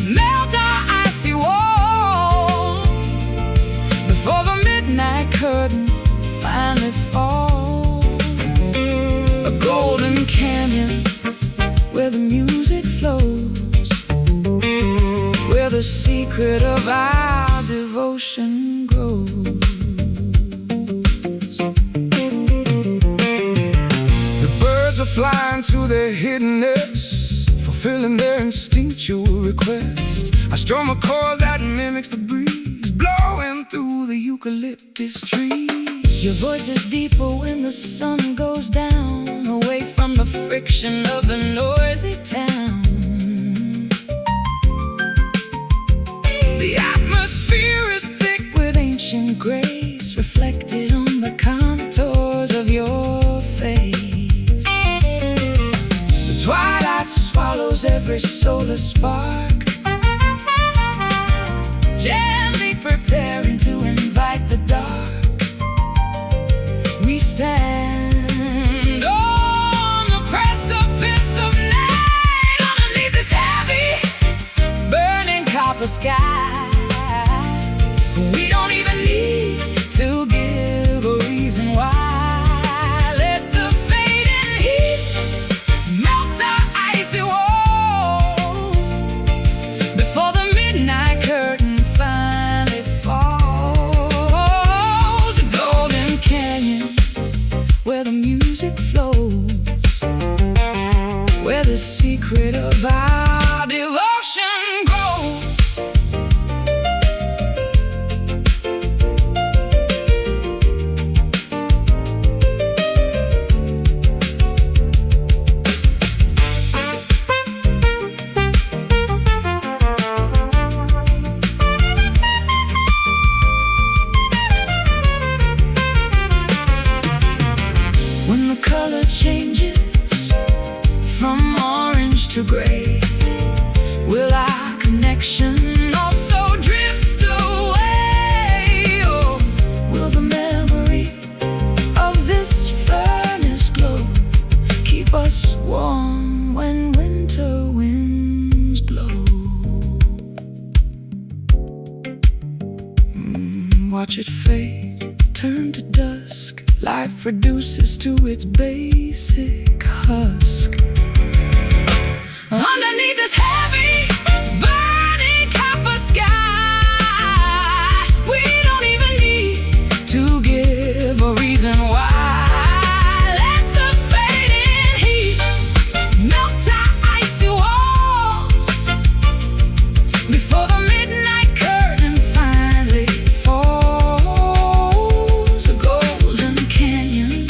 melt our icy walls before the midnight curtain finally falls. A golden canyon where the music flows, where the secret of our devotion grows. The birds are flying to their hidden nests, fulfilling their instinctual requests. I strum a chord that mimics the breeze blowing through the eucalyptus trees. Your voice is deeper when the sun goes down, away from the friction of the noisy town. The atmosphere is thick with ancient grace, reflected on the contours of your face. The twilight swallows every solar spark, gently preparing to invite the dark. We stand on the precipice of night, underneath this heavy, burning copper sky. We don't even need to give a reason why. Let the fading heat melt our icy walls before the midnight curtain finally falls. A golden canyon where the music flows, where the secret of our devotion grows. When the color changes from orange to gray, will our connection also drift away? Or will the memory of this furnace glow keep us warm when winter winds blow? Watch it fade, turn to dusk. Life reduces to its basic husk. Underneath this heavy, burning copper sky, we don't even need to give a reason why. Let the fading heat melt our icy walls before the midnight curtain finally falls. A golden canyon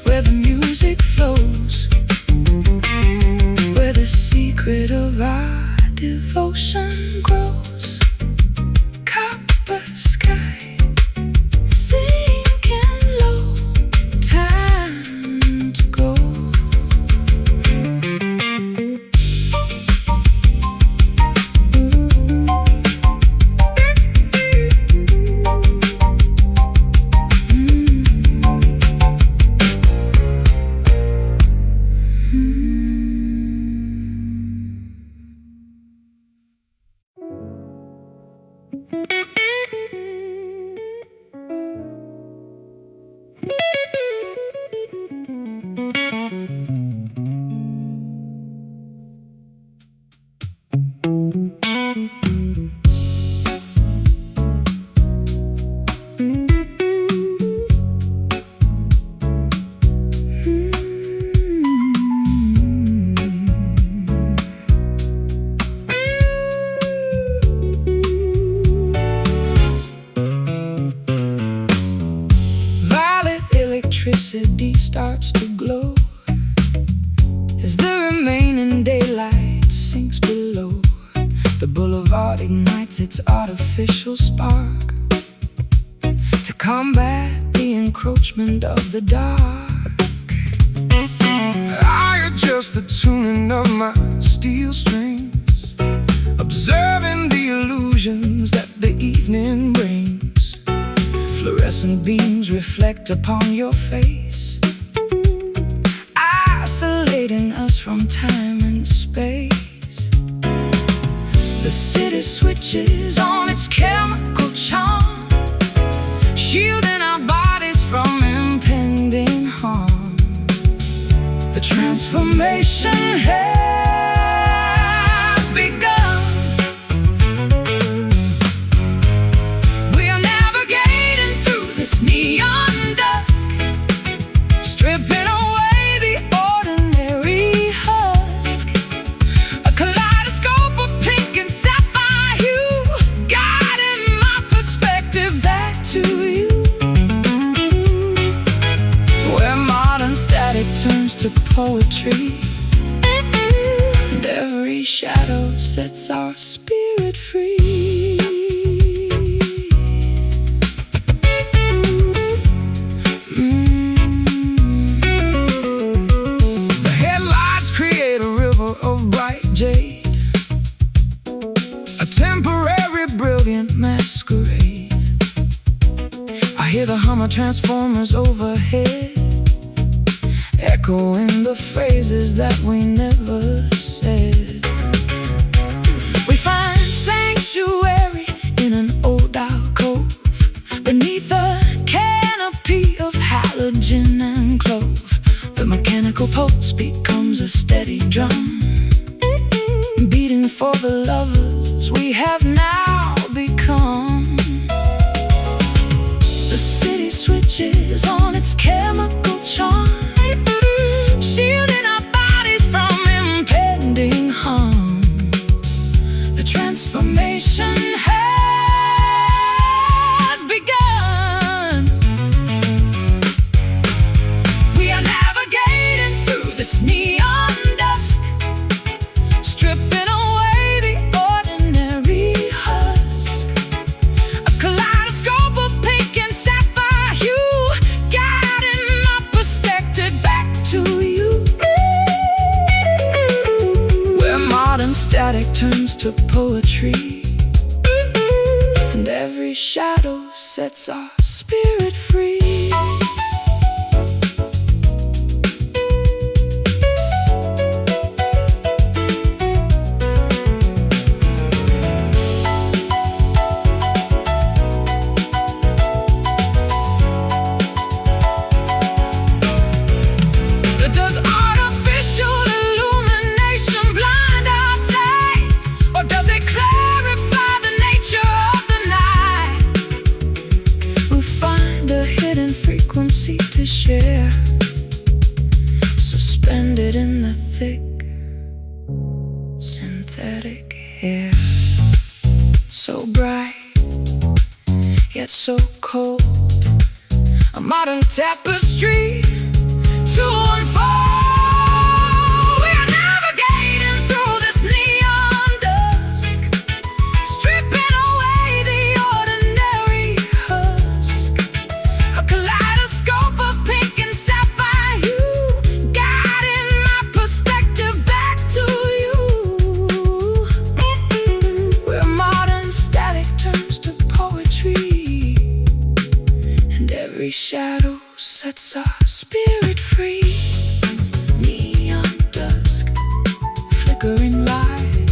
where the music flows, As the remaining daylight sinks below, the boulevard ignites its artificial spark to combat the encroachment of the dark. I adjust the tuning of my steel strings, observing the illusions that the evening brings. Fluorescent beams reflect upon your face, isolating us from time and space. The city switches on its chemical charm, shielding our bodies from impending harm. The transformation has begun. We are navigating through this neon dusk, stripping away the ordinary husk. A kaleidoscope of pink and sapphire hue, guiding my perspective back to you, where modern static turns to poetry, and every shadow sets our spirit free. The headlights create a river of bright jade, a temporary brilliant masquerade. I hear the hum of transformers overhead, echoing the phrases that we never said. We find sanctuary in an old alcove, beneath a canopy of halogen and clove. The mechanical pulse becomes a steady drum, beating for the lovers we have now become. The city switches on its chemical charm, shielding our bodies from impending harm. The transformation has begun. We are navigating through this neon dusk, stripping away the ordinary husk. A kaleidoscope of pink and sapphire hue, guiding my perspective back to you, where modern static turns to poetry, and every shadow sets our spirit free. Does artificial illumination blind our sight, or does it clarify the nature of the night? We find a hidden frequency to share, suspended in the thick synthetic air. So bright, yet so cold, a modern tapestry to unfold. We are navigating through this neon dusk, stripping away the ordinary husk. A kaleidoscope of pink and sapphire hue, guiding my perspective back to you, where modern static turns to poetry, and every shadow sets our spirit free. Neon dusk, flickering light,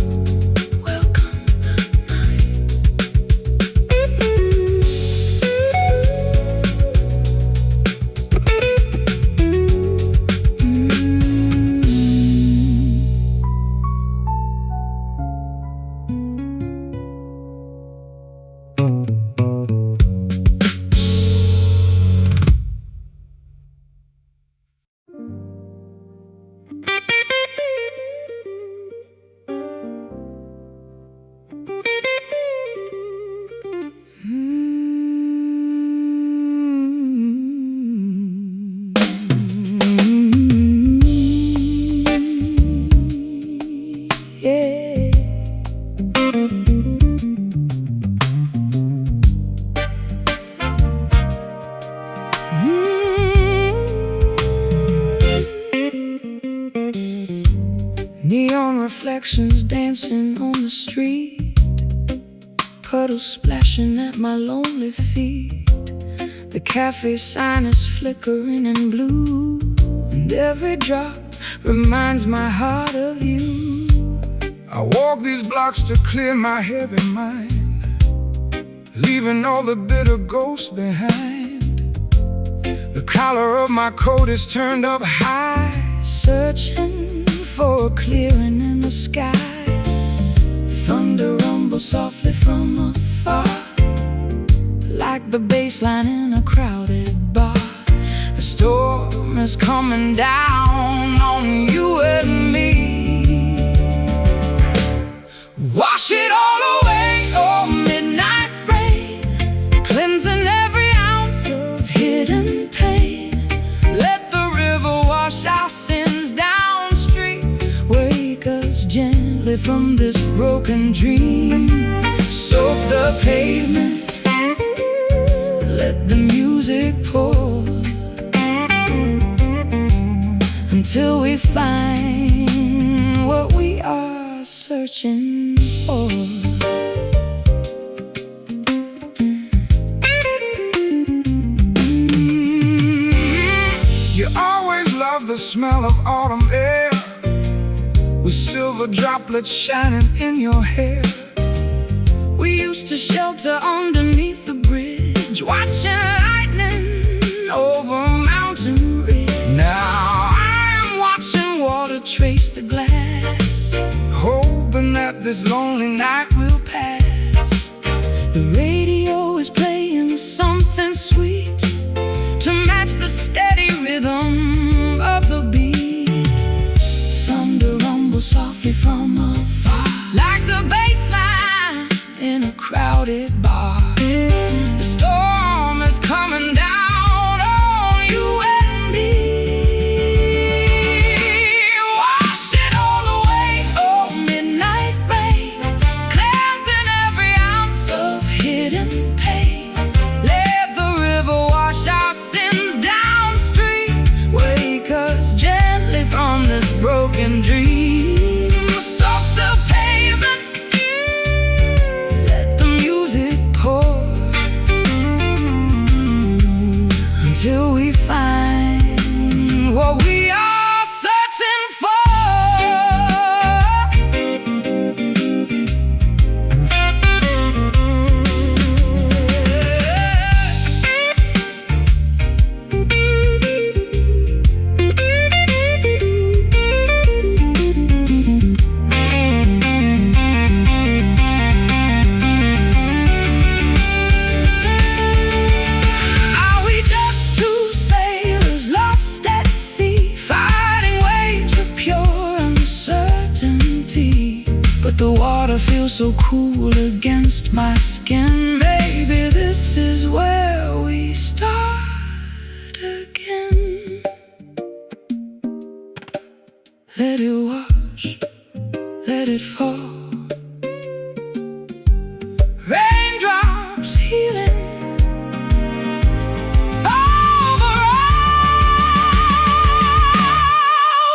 welcome the night. Neon reflections dancing on the street, puddles splashing at my lonely feet. The cafe sign is flickering in blue, and every drop reminds my heart of you. I walk these blocks to clear my heavy mind, leaving all the bitter ghosts behind. The collar of my coat is turned up high, searching for a clearing in the sky. Thunder rumbles softly from afar, like the bass line in a crowded bar. The storm is coming down on you and me. Wash it all away, oh midnight rain, cleansing every ounce of hidden pain. Let the river wash our sins downstream, wake us gently from this broken dream. Soak the pavement, let the music pour, until we find what we are searching for. You always love the smell of autumn air, with silver droplets shining in your hair. We used to shelter underneath the bridge, watching lightning over mountain ridge. Now I'm watching water trace the glass, hoping that this lonely night will pass. the radio is playing something sweet to match the steady rhythm of the beat. Thunder rumbles softly from afar, like the bass line in a crowded bar. The storm is coming down on you and me. Wash it all away, oh midnight rain, cleansing every ounce of hidden pain. Let the river wash our sins downstream, wake us gently from this broken dream. Soak the pavement, let the music pour, until we find what we are searching for. Are we just two sailors lost at sea, fighting waves of pure uncertainty? But the water feels so cool against my skin. Maybe this is where we start again. Let it wash, let it fall, raindrops healing over all.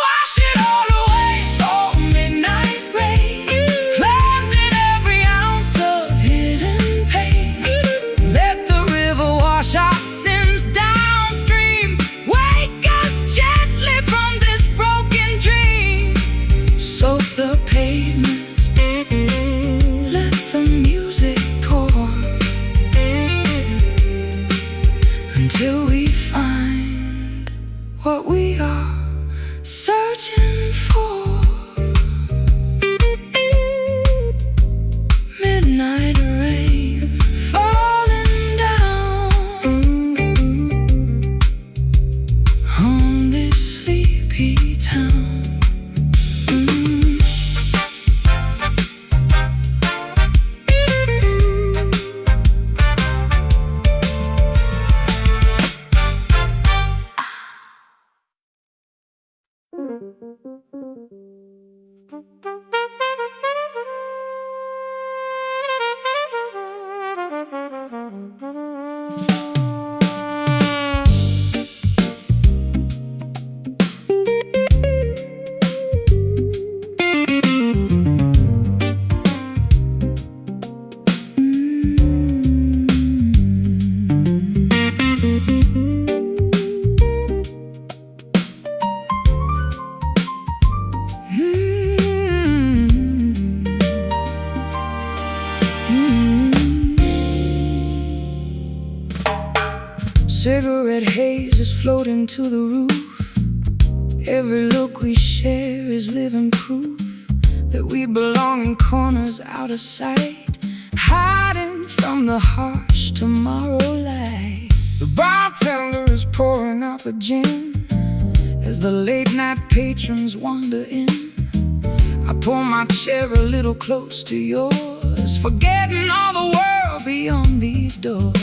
Wash it all away, oh midnight rain, cleansing every ounce of hidden pain. Let the river wash our sins downstream, wake us gently from this broken dream. Soak the pavements, let the music pour, until we find what we are searching for. Midnight rain falling down on this sleepy town. Cigarette haze is floating to the roof. Every look we share is living proof that we belong in corners out of sight, hiding from the harsh tomorrow light. The bartender is pouring out the gin as the late night patrons wander in. I pull my chair a little close to yours, forgetting all the world beyond these doors.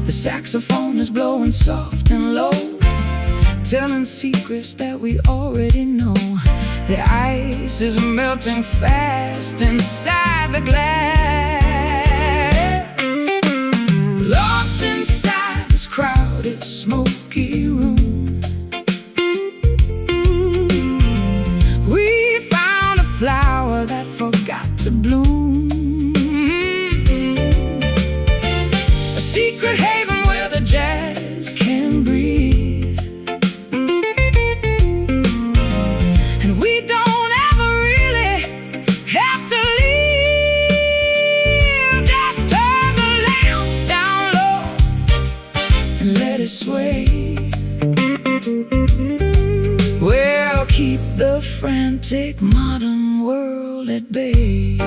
The saxophone is blowing soft and low, telling secrets that we already know. The ice is melting fast inside the glass. Lost inside this crowded, smoky room, we found a flower that forgot to bloom. A secret haven where the jazz can breathe, and we don't ever really have to leave. Just turn the lamps down low and let it sway. We'll keep the frantic modern world at bay.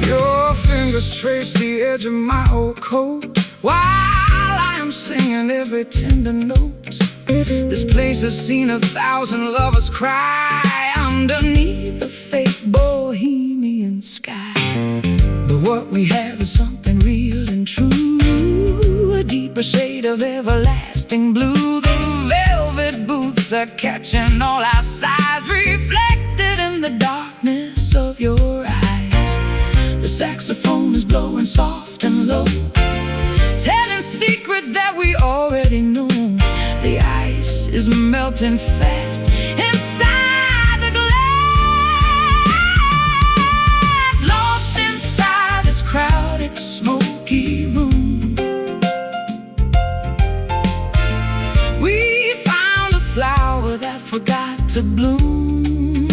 Your fingers trace the edge of my old coat while I am singing every tender note. This place has seen 1,000 lovers cry underneath the fake bohemian sky. But what we have is something real and true, a deeper shade of everlasting blue. The velvet booths are catching all our sighs, reflected in the darkness of your eyes. The saxophone is blowing soft and low, telling secrets that we already know. The ice is melting fast inside the glass. Lost inside this crowded, smoky room, we found a flower that forgot to bloom.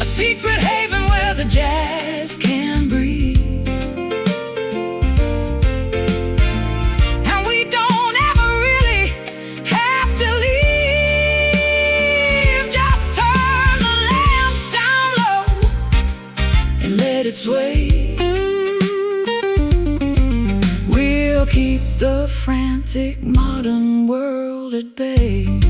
A secret haven where the jazz can breathe, and we don't ever really have to leave. Just turn the lamps down low and let it sway. We'll keep the frantic modern world at bay.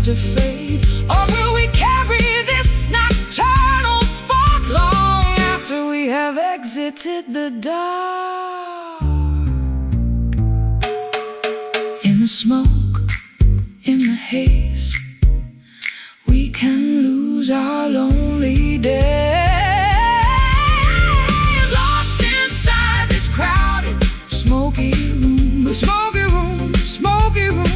To fade, or will we carry this nocturnal spark long after we have exited the dark? In the smoke, in the haze, we can lose our lonely days. Lost inside this crowded, smoky room, smoky room, smoky room.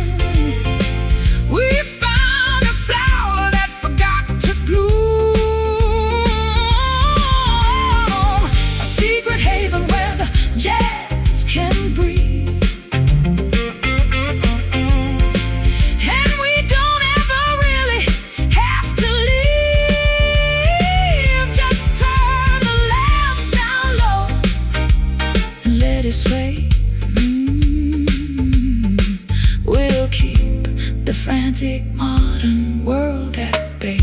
We'll keep the frantic modern world at bay.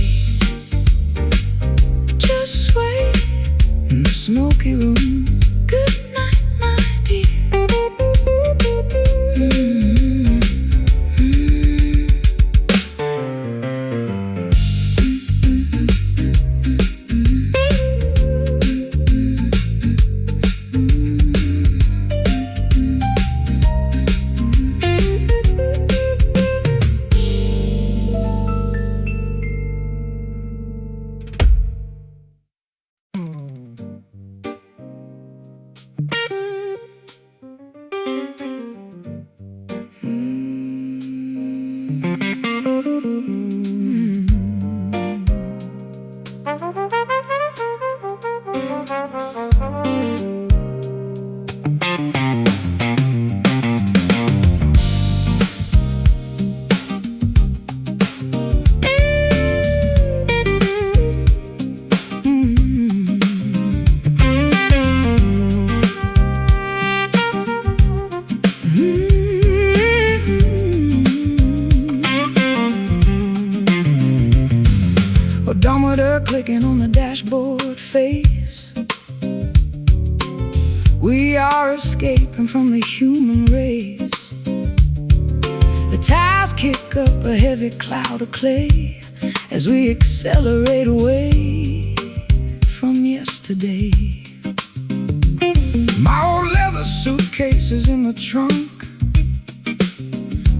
Just wait in the smoky room. Good night, my dear. breaking on the dashboard face. We are escaping from the human race. The tires kick up a heavy cloud of clay as we accelerate away from yesterday. My old leather suitcase is in the trunk,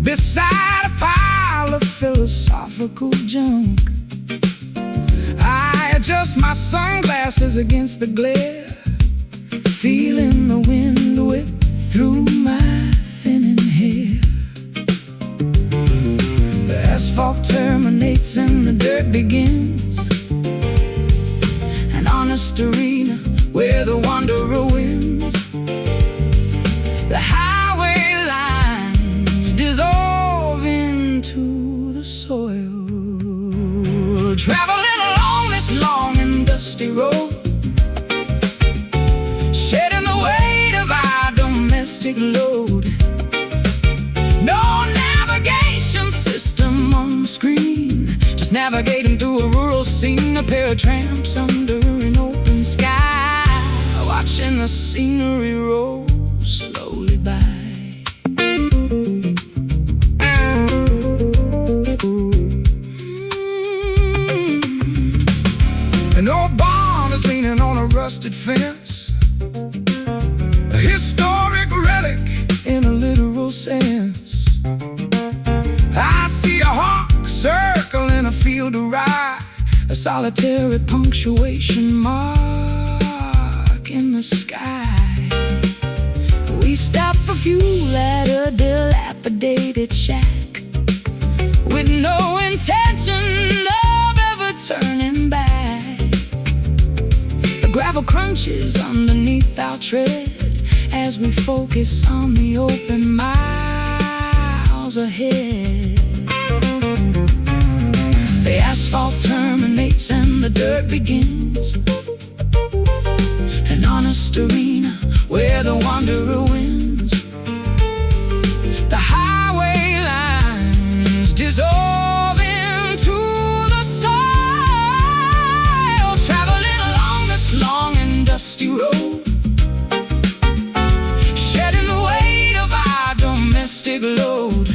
beside a pile of philosophical junk. I adjust my sunglasses against the glare, feeling the wind whip through my thinning hair. The asphalt terminates and the dirt begins, an honest arena where the wanderer wins. The highway lines dissolve into the soil, traveling along this long and dusty road, shedding the weight of our domestic load. No navigation system on the screen, just navigating through a rural scene. A pair of tramps under an open sky, watching the scenery roll slowly by. An old barn is leaning on a rusted fence, a historic relic in a literal sense. I see a hawk circle in a field of rye, a solitary punctuation mark in the sky. We stop for fuel at a dilapidated shack, with no intention of ever turning back. The gravel crunches underneath our tread as we focus on the open miles ahead. The asphalt terminates and the dirt begins, an honest arena where the wanderer wins. The highway lines dissolve into the soil, traveling along this long and dusty road, shedding the weight of our domestic load.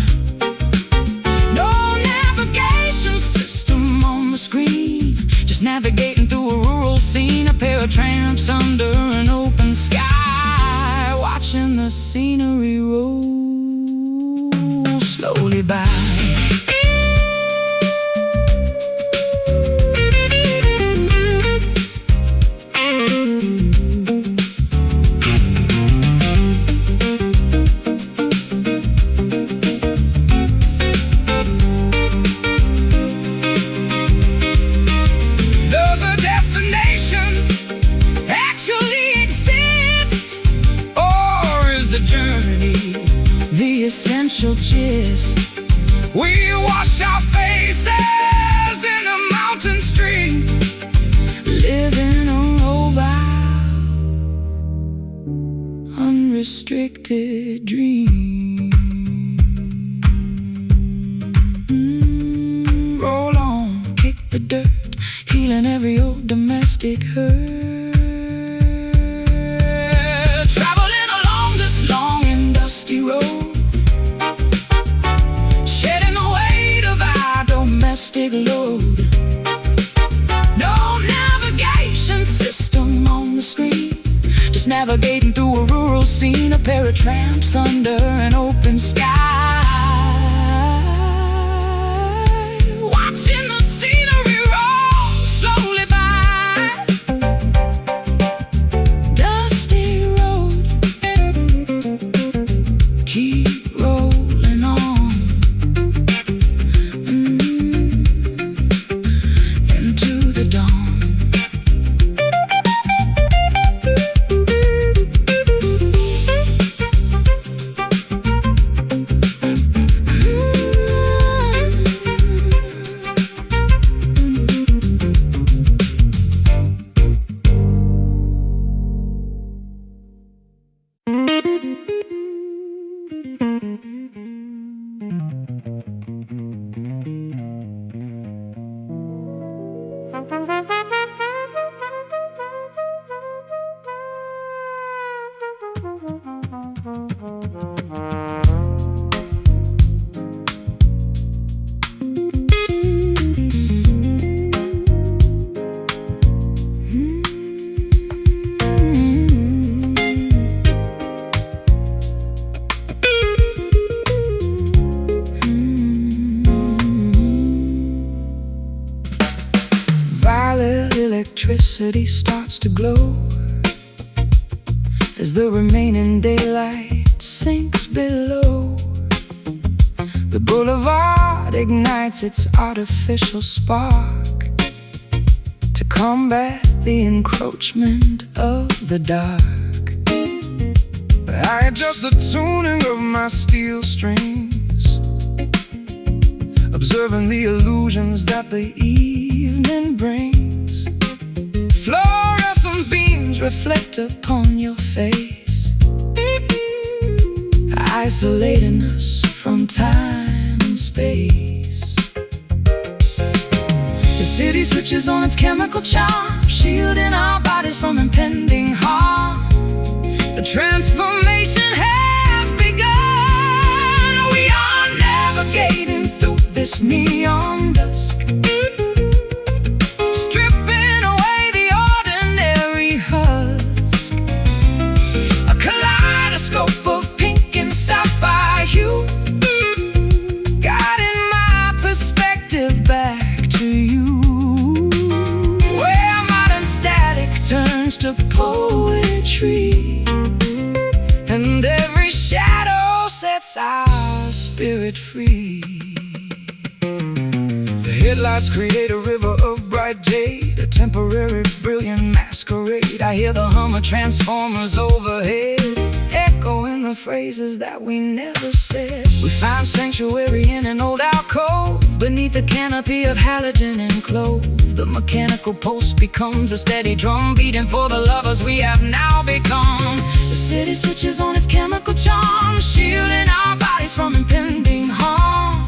No navigation system on the screen, just navigating through a rural scene. A pair of tramps under an open sky, watching the scenery roll slowly by. Does a destination actually exist, or is the journey the essential gist? We wash our faces in a mountain stream, living on mobile, unrestricted dream. Roll on, kick the dirt, healing every old domestic hurt. Traveling along this long and dusty road, shedding the weight of our domestic load. No navigation system on the screen, just navigating through a rural scene. A pair of tramps under an open sky, watching the scenery roll slowly by. Dusty road, keep rolling on, into the dawn. city starts to glow as the remaining daylight sinks below. The boulevard ignites its artificial spark to combat the encroachment of the dark. I adjust the tuning of my steel strings, observing the illusions that the evening brings. Fluorescent beams reflect upon your face, isolating us from time and space. The city switches on its chemical charm, shielding our bodies from impending harm. The transformation has begun. We are navigating through this neon dusk, stripping away the ordinary husk. A kaleidoscope of pink and sapphire hue, guiding my perspective back to you, where modern static turns to poetry, and every shadow sets our spirit free. The headlights create a river of bright jade, a temporary brilliant masquerade. I hear the hum of transformers overhead, echoing the phrases that we never said. We find sanctuary in an old alcove, beneath a canopy of halogen enclosed. The mechanical pulse becomes a steady drum, beating for the lovers we have now become. The city switches on its chemical charm, shielding our bodies from impending harm.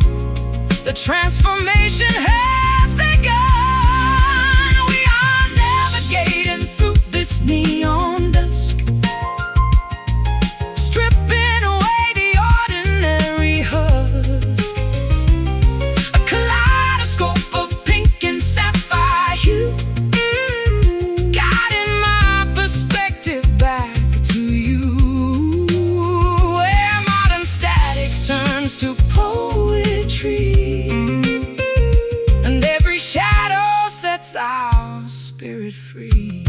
The transformation has begun. We are navigating through this neon dusk, stripping away the ordinary husk. A kaleidoscope of pink and sapphire hue, guiding my perspective back to you, where modern static turns to poetry, and every shadow sets our spirit free.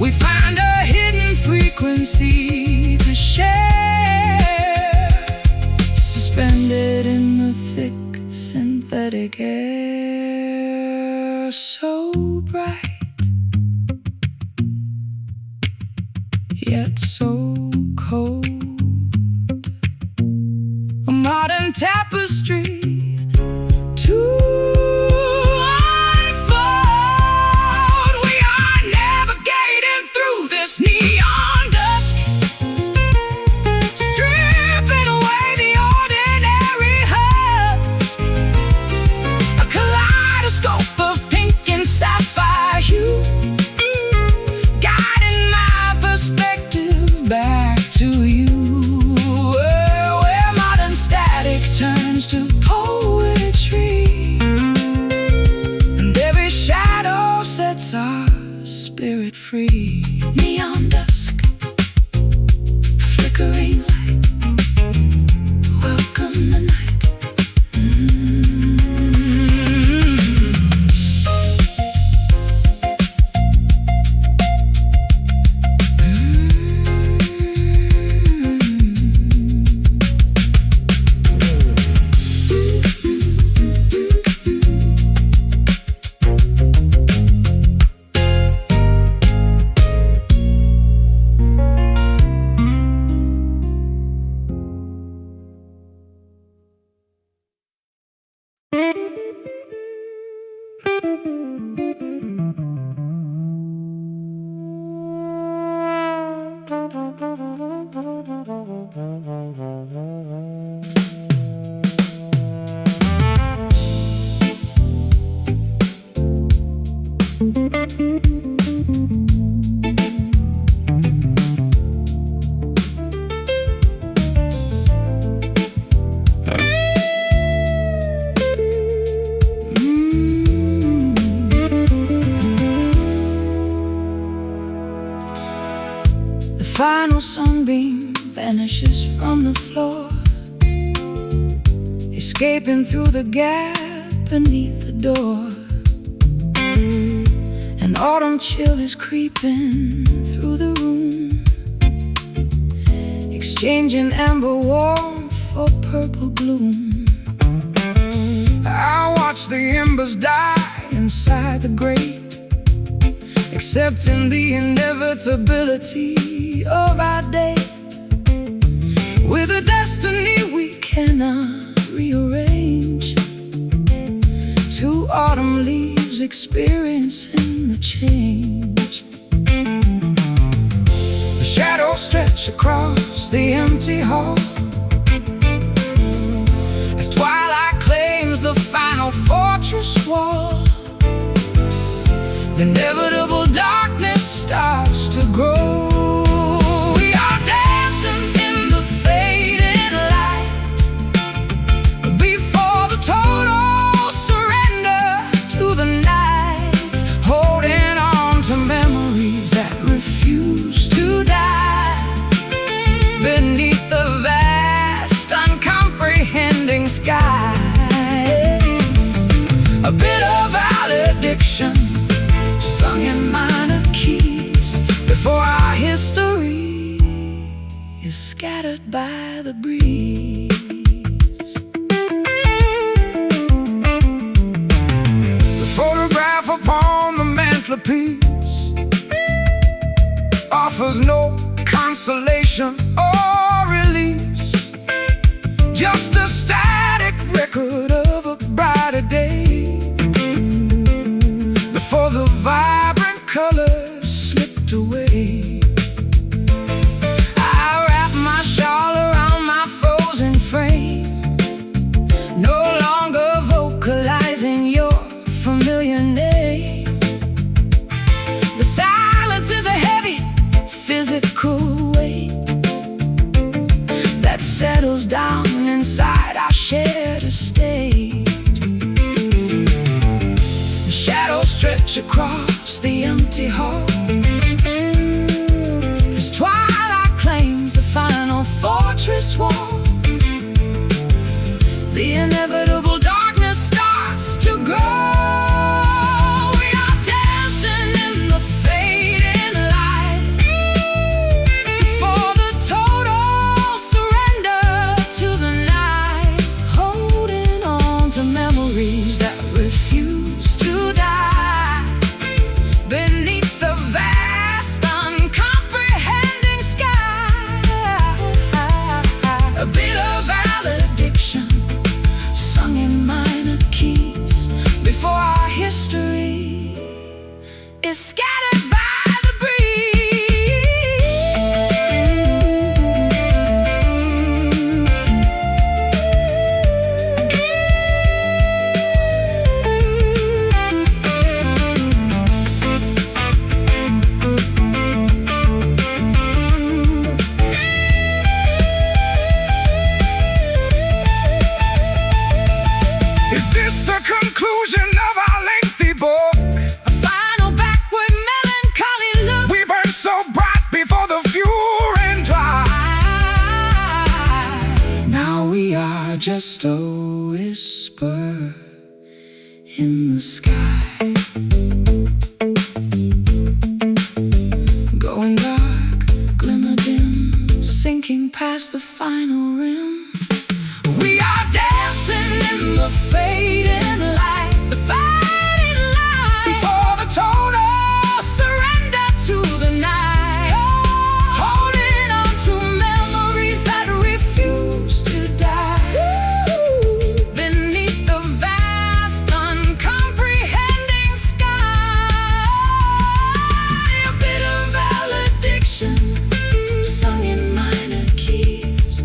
We find a hidden frequency to share, suspended in the thick synthetic air, so bright, yet so cold. A modern tapestry to neon dusk, stripping away the ordinary husk. A kaleidoscope of pink and sapphire hue, guiding my perspective back to you, where modern static turns to poetry, and every shadow sets our spirit free. Neon dusk, flickering light, welcome the night. The final sunbeam vanishes from the floor, escaping through the gap beneath the door. An autumn chill is creeping through the room, exchanging amber warmth for purple gloom. I watch the embers die inside the grate, accepting the inevitability of our day, with a destiny we cannot rearrange. Two autumn leaves experiencing the change. The shadows stretch across the empty hall as twilight claims the final fortress wall. The inevitable darkness starts to grow. We are dancing in the fading light before the total surrender to the night, holding on to memories that refuse to die beneath the vast, uncomprehending sky. A bit of valediction sung in minor keys before our history is scattered by the breeze. The photograph upon the mantelpiece offers no consolation or release, just a static record of a brighter day before the vibrant colors slipped away. I wrap my shawl around my frozen frame, no longer vocalizing your familiar name. The silence is a heavy physical weight that settles down inside our shared estate. Stretch across the empty hall as twilight claims the final fortress wall. The inevitable darkness starts to grow. We are dancing in the fading light before the total surrender to the night, holding on to memories that refuse to die beneath the vast, uncomprehending sky. A bit of valediction sung in minor keys before our history is scattered by the breeze. Conclusion of our lengthy book, a final backward melancholy look. We burn so bright before the fuel ran dry. Now we are just a whisper in the sky, going dark, glimmer dim, sinking past the final rim. We are dancing in the fading light, the fading light before the total surrender to the night, holding on to memories that refuse to die beneath the vast, uncomprehending sky. A bit of valediction sung in minor keys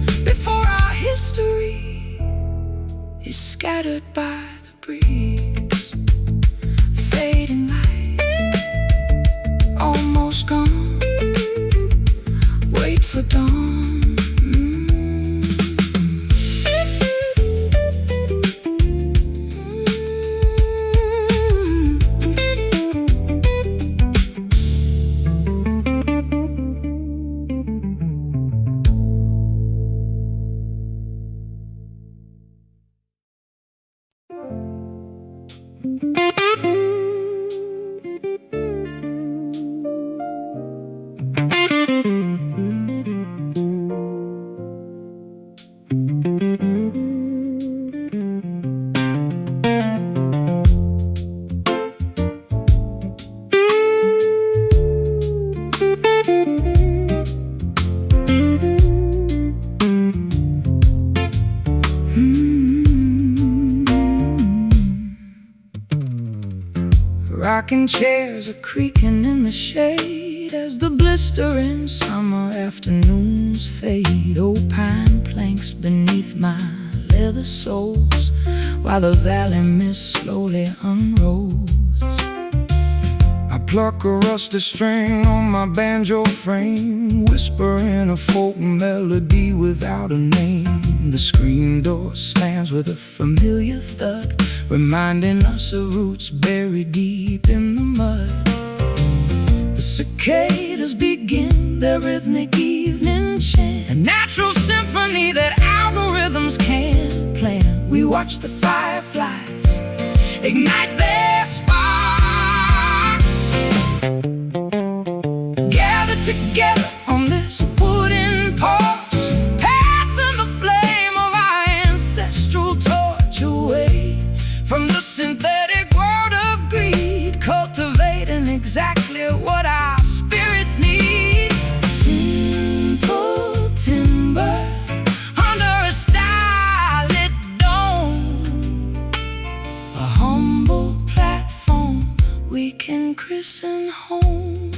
Rocking chairs are creaking in the shade as the blistering summer afternoons fade. Old pine planks beneath my leather soles while the valley mist slowly unrolls. I pluck a rusty string on my banjo frame, whispering a folk melody without a name. The screen door slams with a familiar thud, reminding us of roots buried deep in the mud. The cicadas begin their rhythmic evening chant, a natural symphony that algorithms can't plan. We watch the fireflies ignite their sparks, gather together on this wooden porch, passing the flame of our ancestral torch away from the synthetic world of greed, cultivating exactly what our spirits need. Simple timber under a starlit dome, a humble platform we can christen home.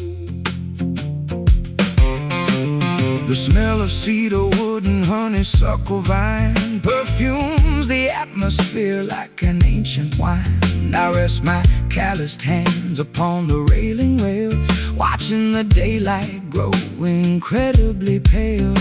The smell of cedar wood and honeysuckle vine perfumes the atmosphere like an ancient wine. I rest my calloused hands upon the railing rail, watching the daylight grow incredibly pale.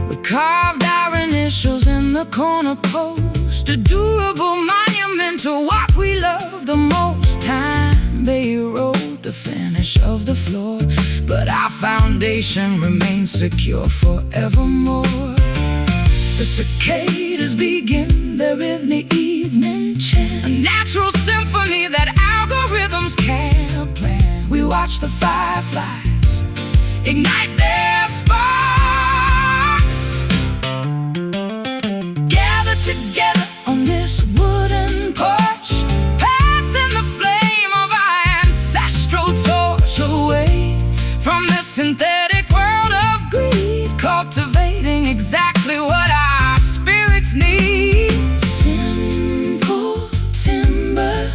We carved our initials in the corner post, a durable monument to what we love the most. Time they erode the finish of the floor, but our foundation remains secure forevermore. The cicadas begin their rhythmic evening chant, a natural symphony that algorithms can't plan. We watch the fireflies ignite their sparks, gather together on this wooden porch, passing the flame of our ancestral torch away from the synthetic world of greed, cultivating exactly what our spirits need. Simple timber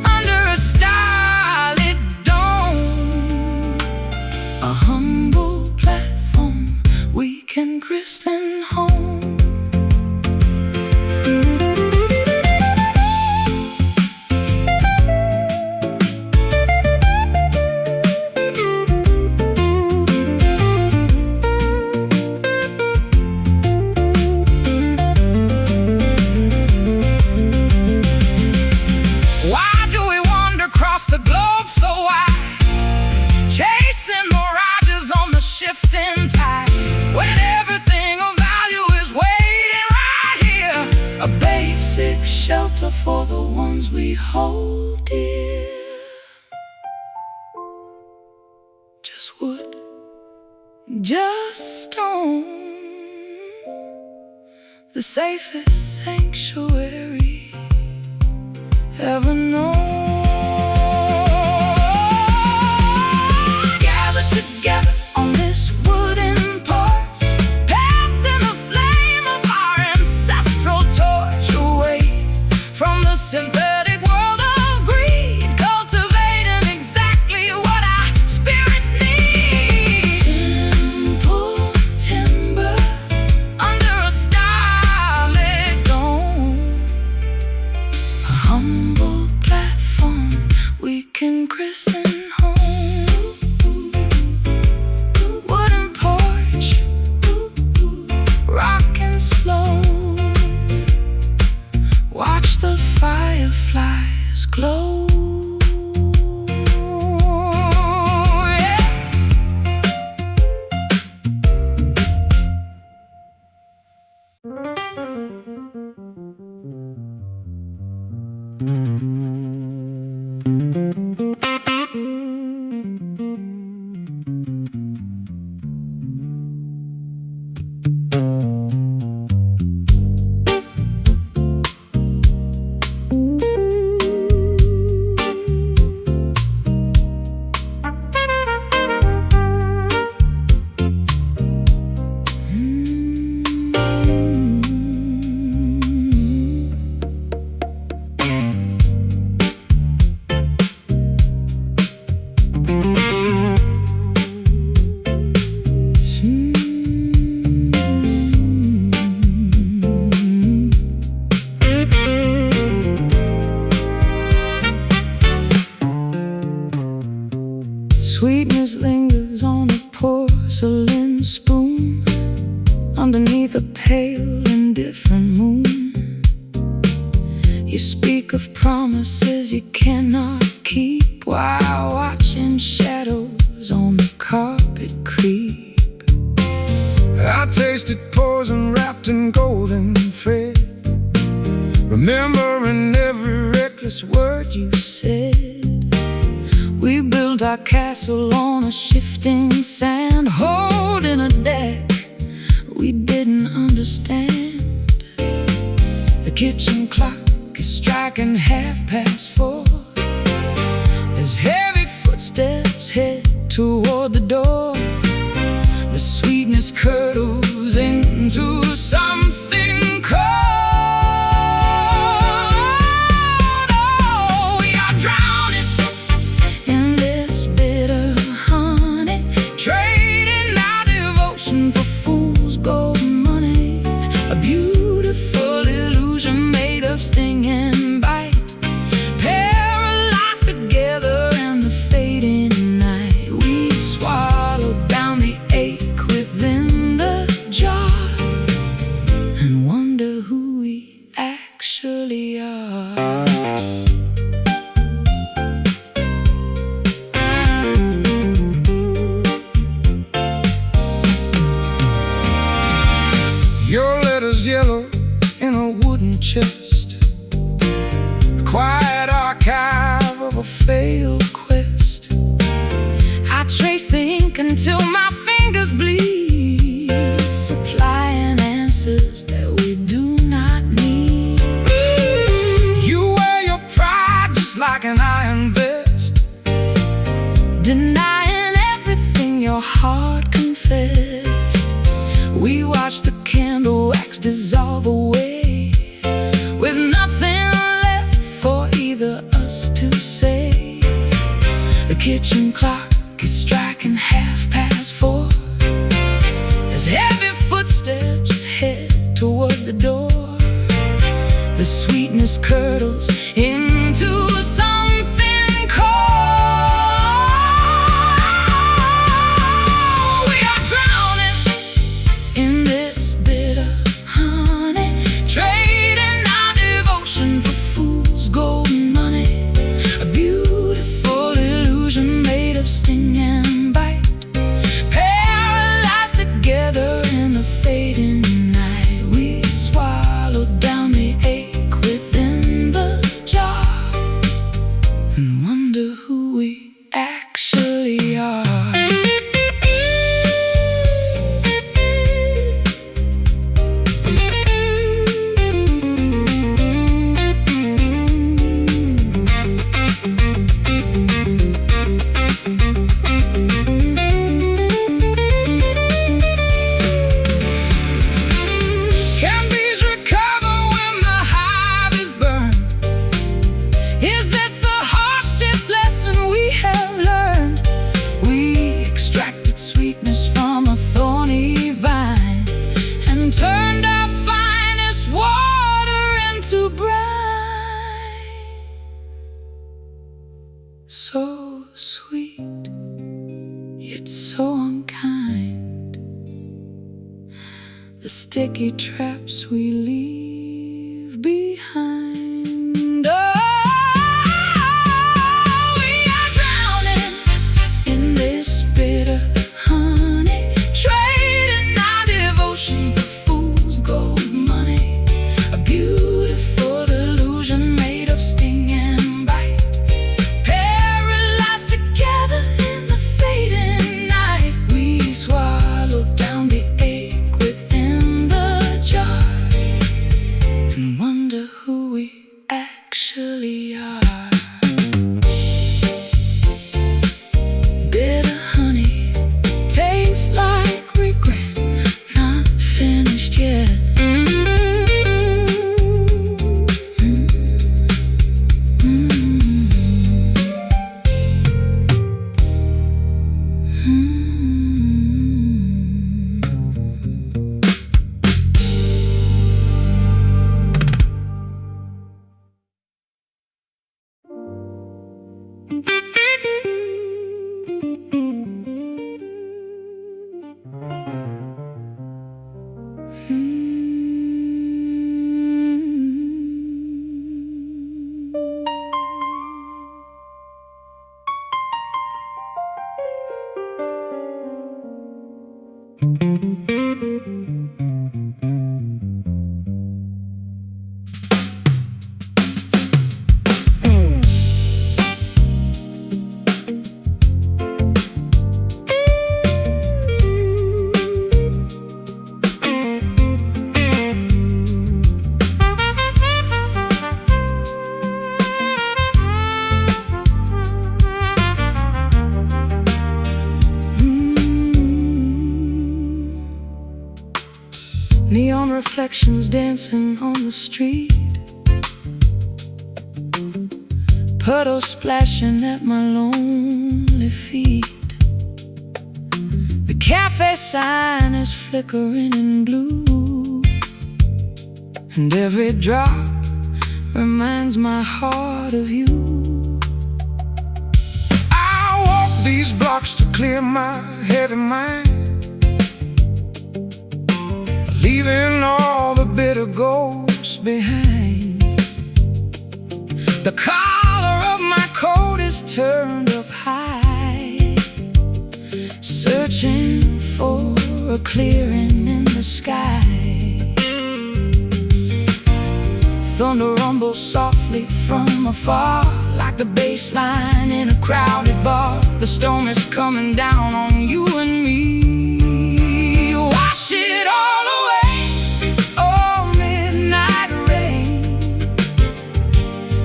under a starlit dome, a humble platform we can christen home. The globe so wide, chasing mirages on the shifting tide, when everything of value is waiting right here. A basic shelter for the ones we hold dear. Just wood, just stone, the safest sanctuary ever known. Together on this wooden porch, passing the flame of our ancestral torch away from the synthetic world of greed, cultivating exactly what our spirits need. Simple timber under a starlit dome, a humble platform we can christen home. Watch the fireflies glow. sweetness lingers on a porcelain spoon underneath a pale, indifferent moon. You speak of promises you cannot keep while watching shadows on the carpet creep. I tasted poison wrapped in golden thread, remembering every reckless word you said. We built our castle on a shifting sand, holding a deck we didn't understand. The kitchen clock is striking 4:30 as heavy footsteps head toward the door. The sweetness curdles into something cold. Oh, we are drowning in this bitter honey, trading our devotion for fool's gold money. A beautiful illusion made of sting and bite, paralyzed together in the fading night. We swallowed down the ache within the jar and wonder who we actually are. Your letters yellow in a wooden chest, a quiet archive of a failed quest. I trace the ink until my fingers bleed, supplying answers that we do not need. You wear your pride just like an iron vest, Denying everything your heart confessed. We watch the candle wax dissolve away, with nothing left for either us to say. The kitchen clock is striking 4:30 as heavy footsteps head toward the door. The sweetness curdles into something cold. We are drowning in this bitter honey, trading our devotion for fool's gold money. A beautiful illusion made of sting and bite, paralyzed together in the fading night. We swallowed down the ache within the jar and wonder who we actually are. can bees recover when the hive is burned? Is this the harshest lesson we have learned? We extracted sweetness from a thorny vine and turned our finest water into brine. So sweet, yet so unkind, the sticky traps we leave behind. Oh, we are drowning in this bitter honey, trading our devotion for fool's gold money. A beautiful illusion made of sting and bite, paralyzed together in the fading night. We swallowed down the ache within the jar reflections dancing on the street, puddles splashing at my lonely feet. The cafe sign is flickering in blue, and every drop reminds my heart of you. I walk these blocks to clear my heavy mind, leaving all the bitter ghosts behind. The collar of my coat is turned up high, searching for a clearing in the sky. Thunder rumbles softly from afar, like the bass line in a crowded bar. The storm is coming down on you and me. Wash it all away, oh midnight rain,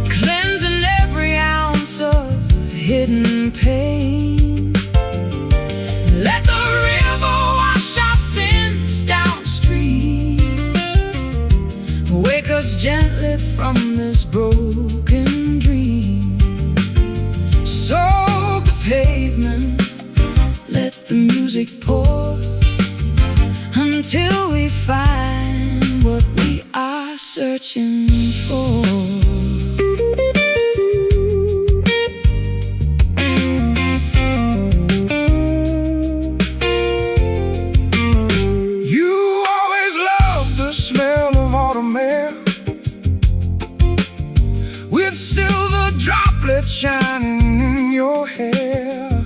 cleansing every ounce of hidden pain. Let the river wash our sins downstream, wake us gently from this broken dream. Soak the pavement, let the music pour, until we find what we are searching for. You always loved the smell of autumn air, with silver droplets shining in your hair.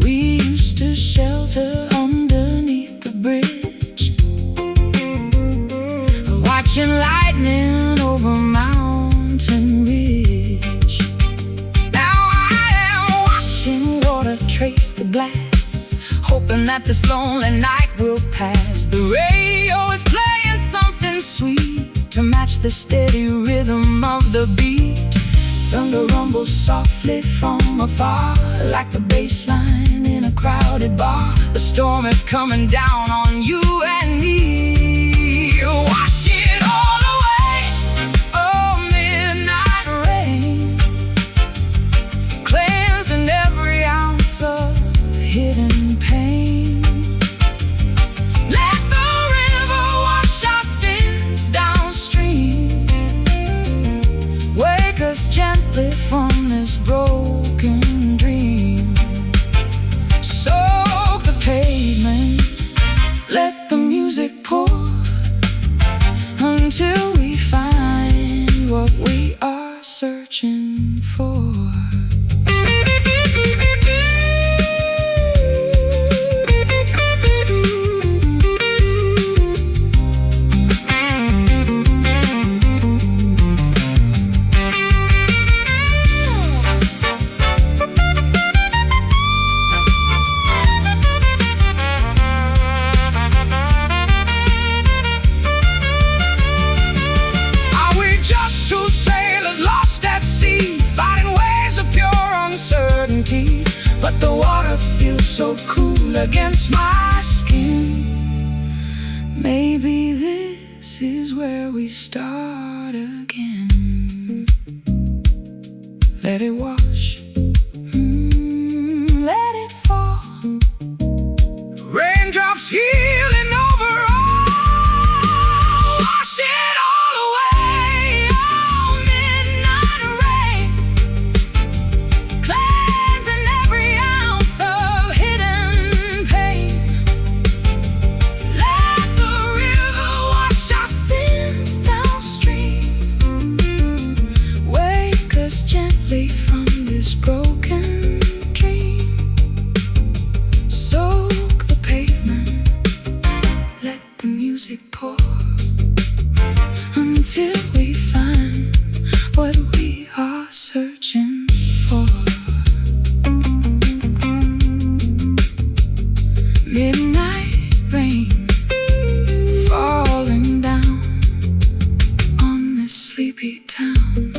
We used to shelter underneath the bridge, watching lightning over mountain ridge. Now I am watching water trace the glass, hoping that this lonely night will pass. The radio is playing something sweet to match the steady rhythm of the beat. Thunder rumbles softly from afar, like the bass line in a crowded bar. The storm is coming down on you and me. Wash it all away, oh midnight rain, cleansing every ounce of hidden pain. Let the river wash our sins downstream, wake us gently from this broken dream. Soak the pavement, let the music pour, until we find what we are searching for. But the water feels so cool against my skin. Maybe this is where we start again. Let it wash, let it fall, raindrops healing over all. Wash it all away, oh midnight rain, cleansing every ounce of hidden pain. Let the river wash our sins downstream, wake us gently from this broken dream. Soak the pavement, let the music pour, until we find what we are searching for. Midnight rain falling down on this sleepy town.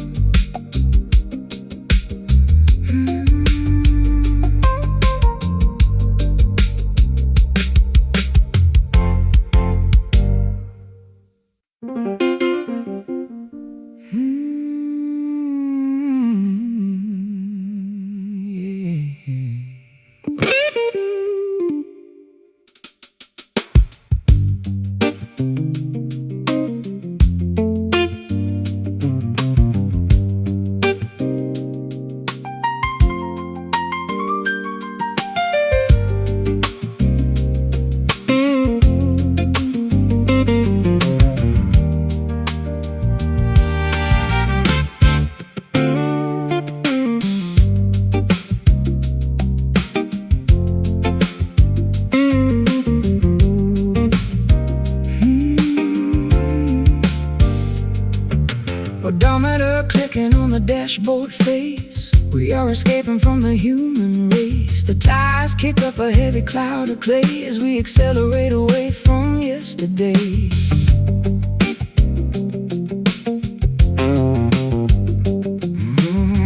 escaping from the human race. The tides kick up a heavy cloud of clay as we accelerate away from yesterday.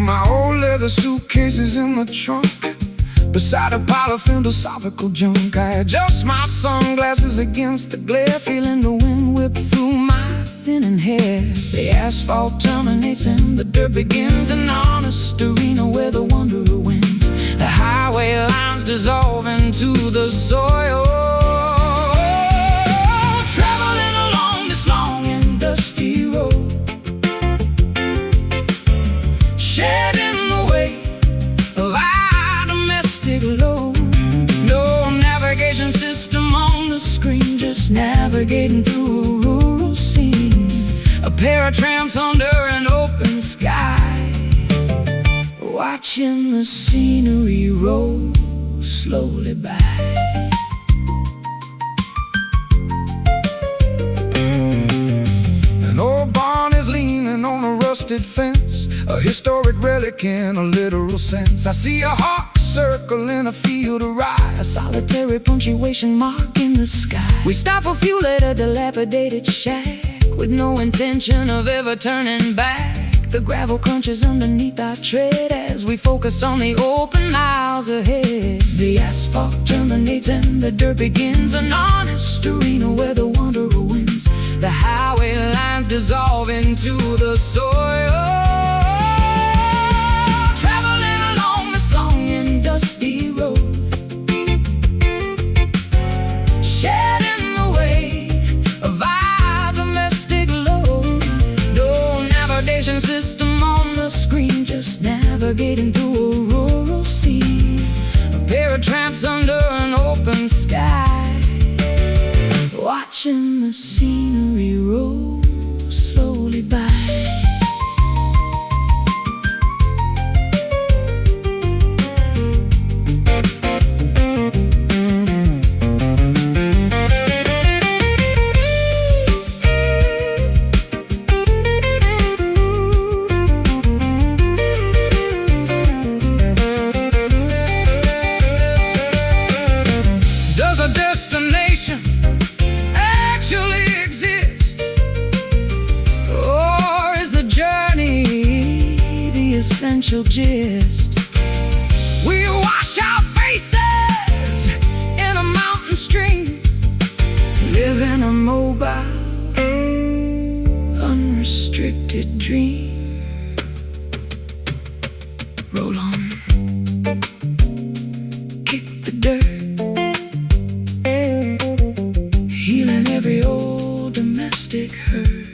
My old leather suitcases in the trunk, beside a pile of philosophical junk. I adjust my sunglasses against the glare, feeling the wind whip through my thinning hair. The asphalt terminates and the dirt begins, an honest arena where the wanderer wins. The highway lines dissolve into the soil, traveling along this long and dusty road, shedding the weight of our domestic load. No navigation system on the screen, just navigating through a rural scene. A pair of tramps under an open sky, watching the scenery roll slowly by. An old barn is leaning on a rusted fence, a historic relic in a literal sense. I see a hawk circle in a field of rye, A solitary punctuation mark in the sky. We stop for fuel at a dilapidated shack, with no intention of ever turning back. The gravel crunches underneath our tread as we focus on the open miles ahead. The asphalt terminates and the dirt begins, an honest arena where the wanderer wins. The highway lines dissolve into the soil, traveling along this long and dusty road, shedding the weight of our domestic load. No navigation system on the screen, just navigating through a rural scene. A pair of tramps under an open sky, watching the scenery roll slowly by. Does a destination actually exist? Or is the journey the essential gist? We wash our faces in a mountain stream, Live in a mobile, unrestricted dream. Roll on, kick the dirt, healing every old domestic hurt.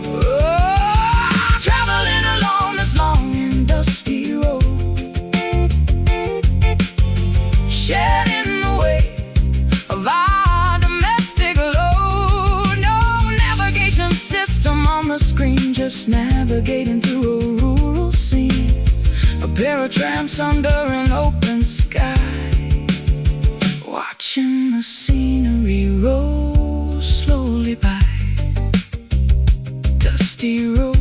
oh, Traveling along this long and dusty road, shedding the weight of our domestic load. No navigation system on the screen, just navigating through a rural scene. A pair of tramps under an open sky, watching the scenery roll slowly by. Dusty road.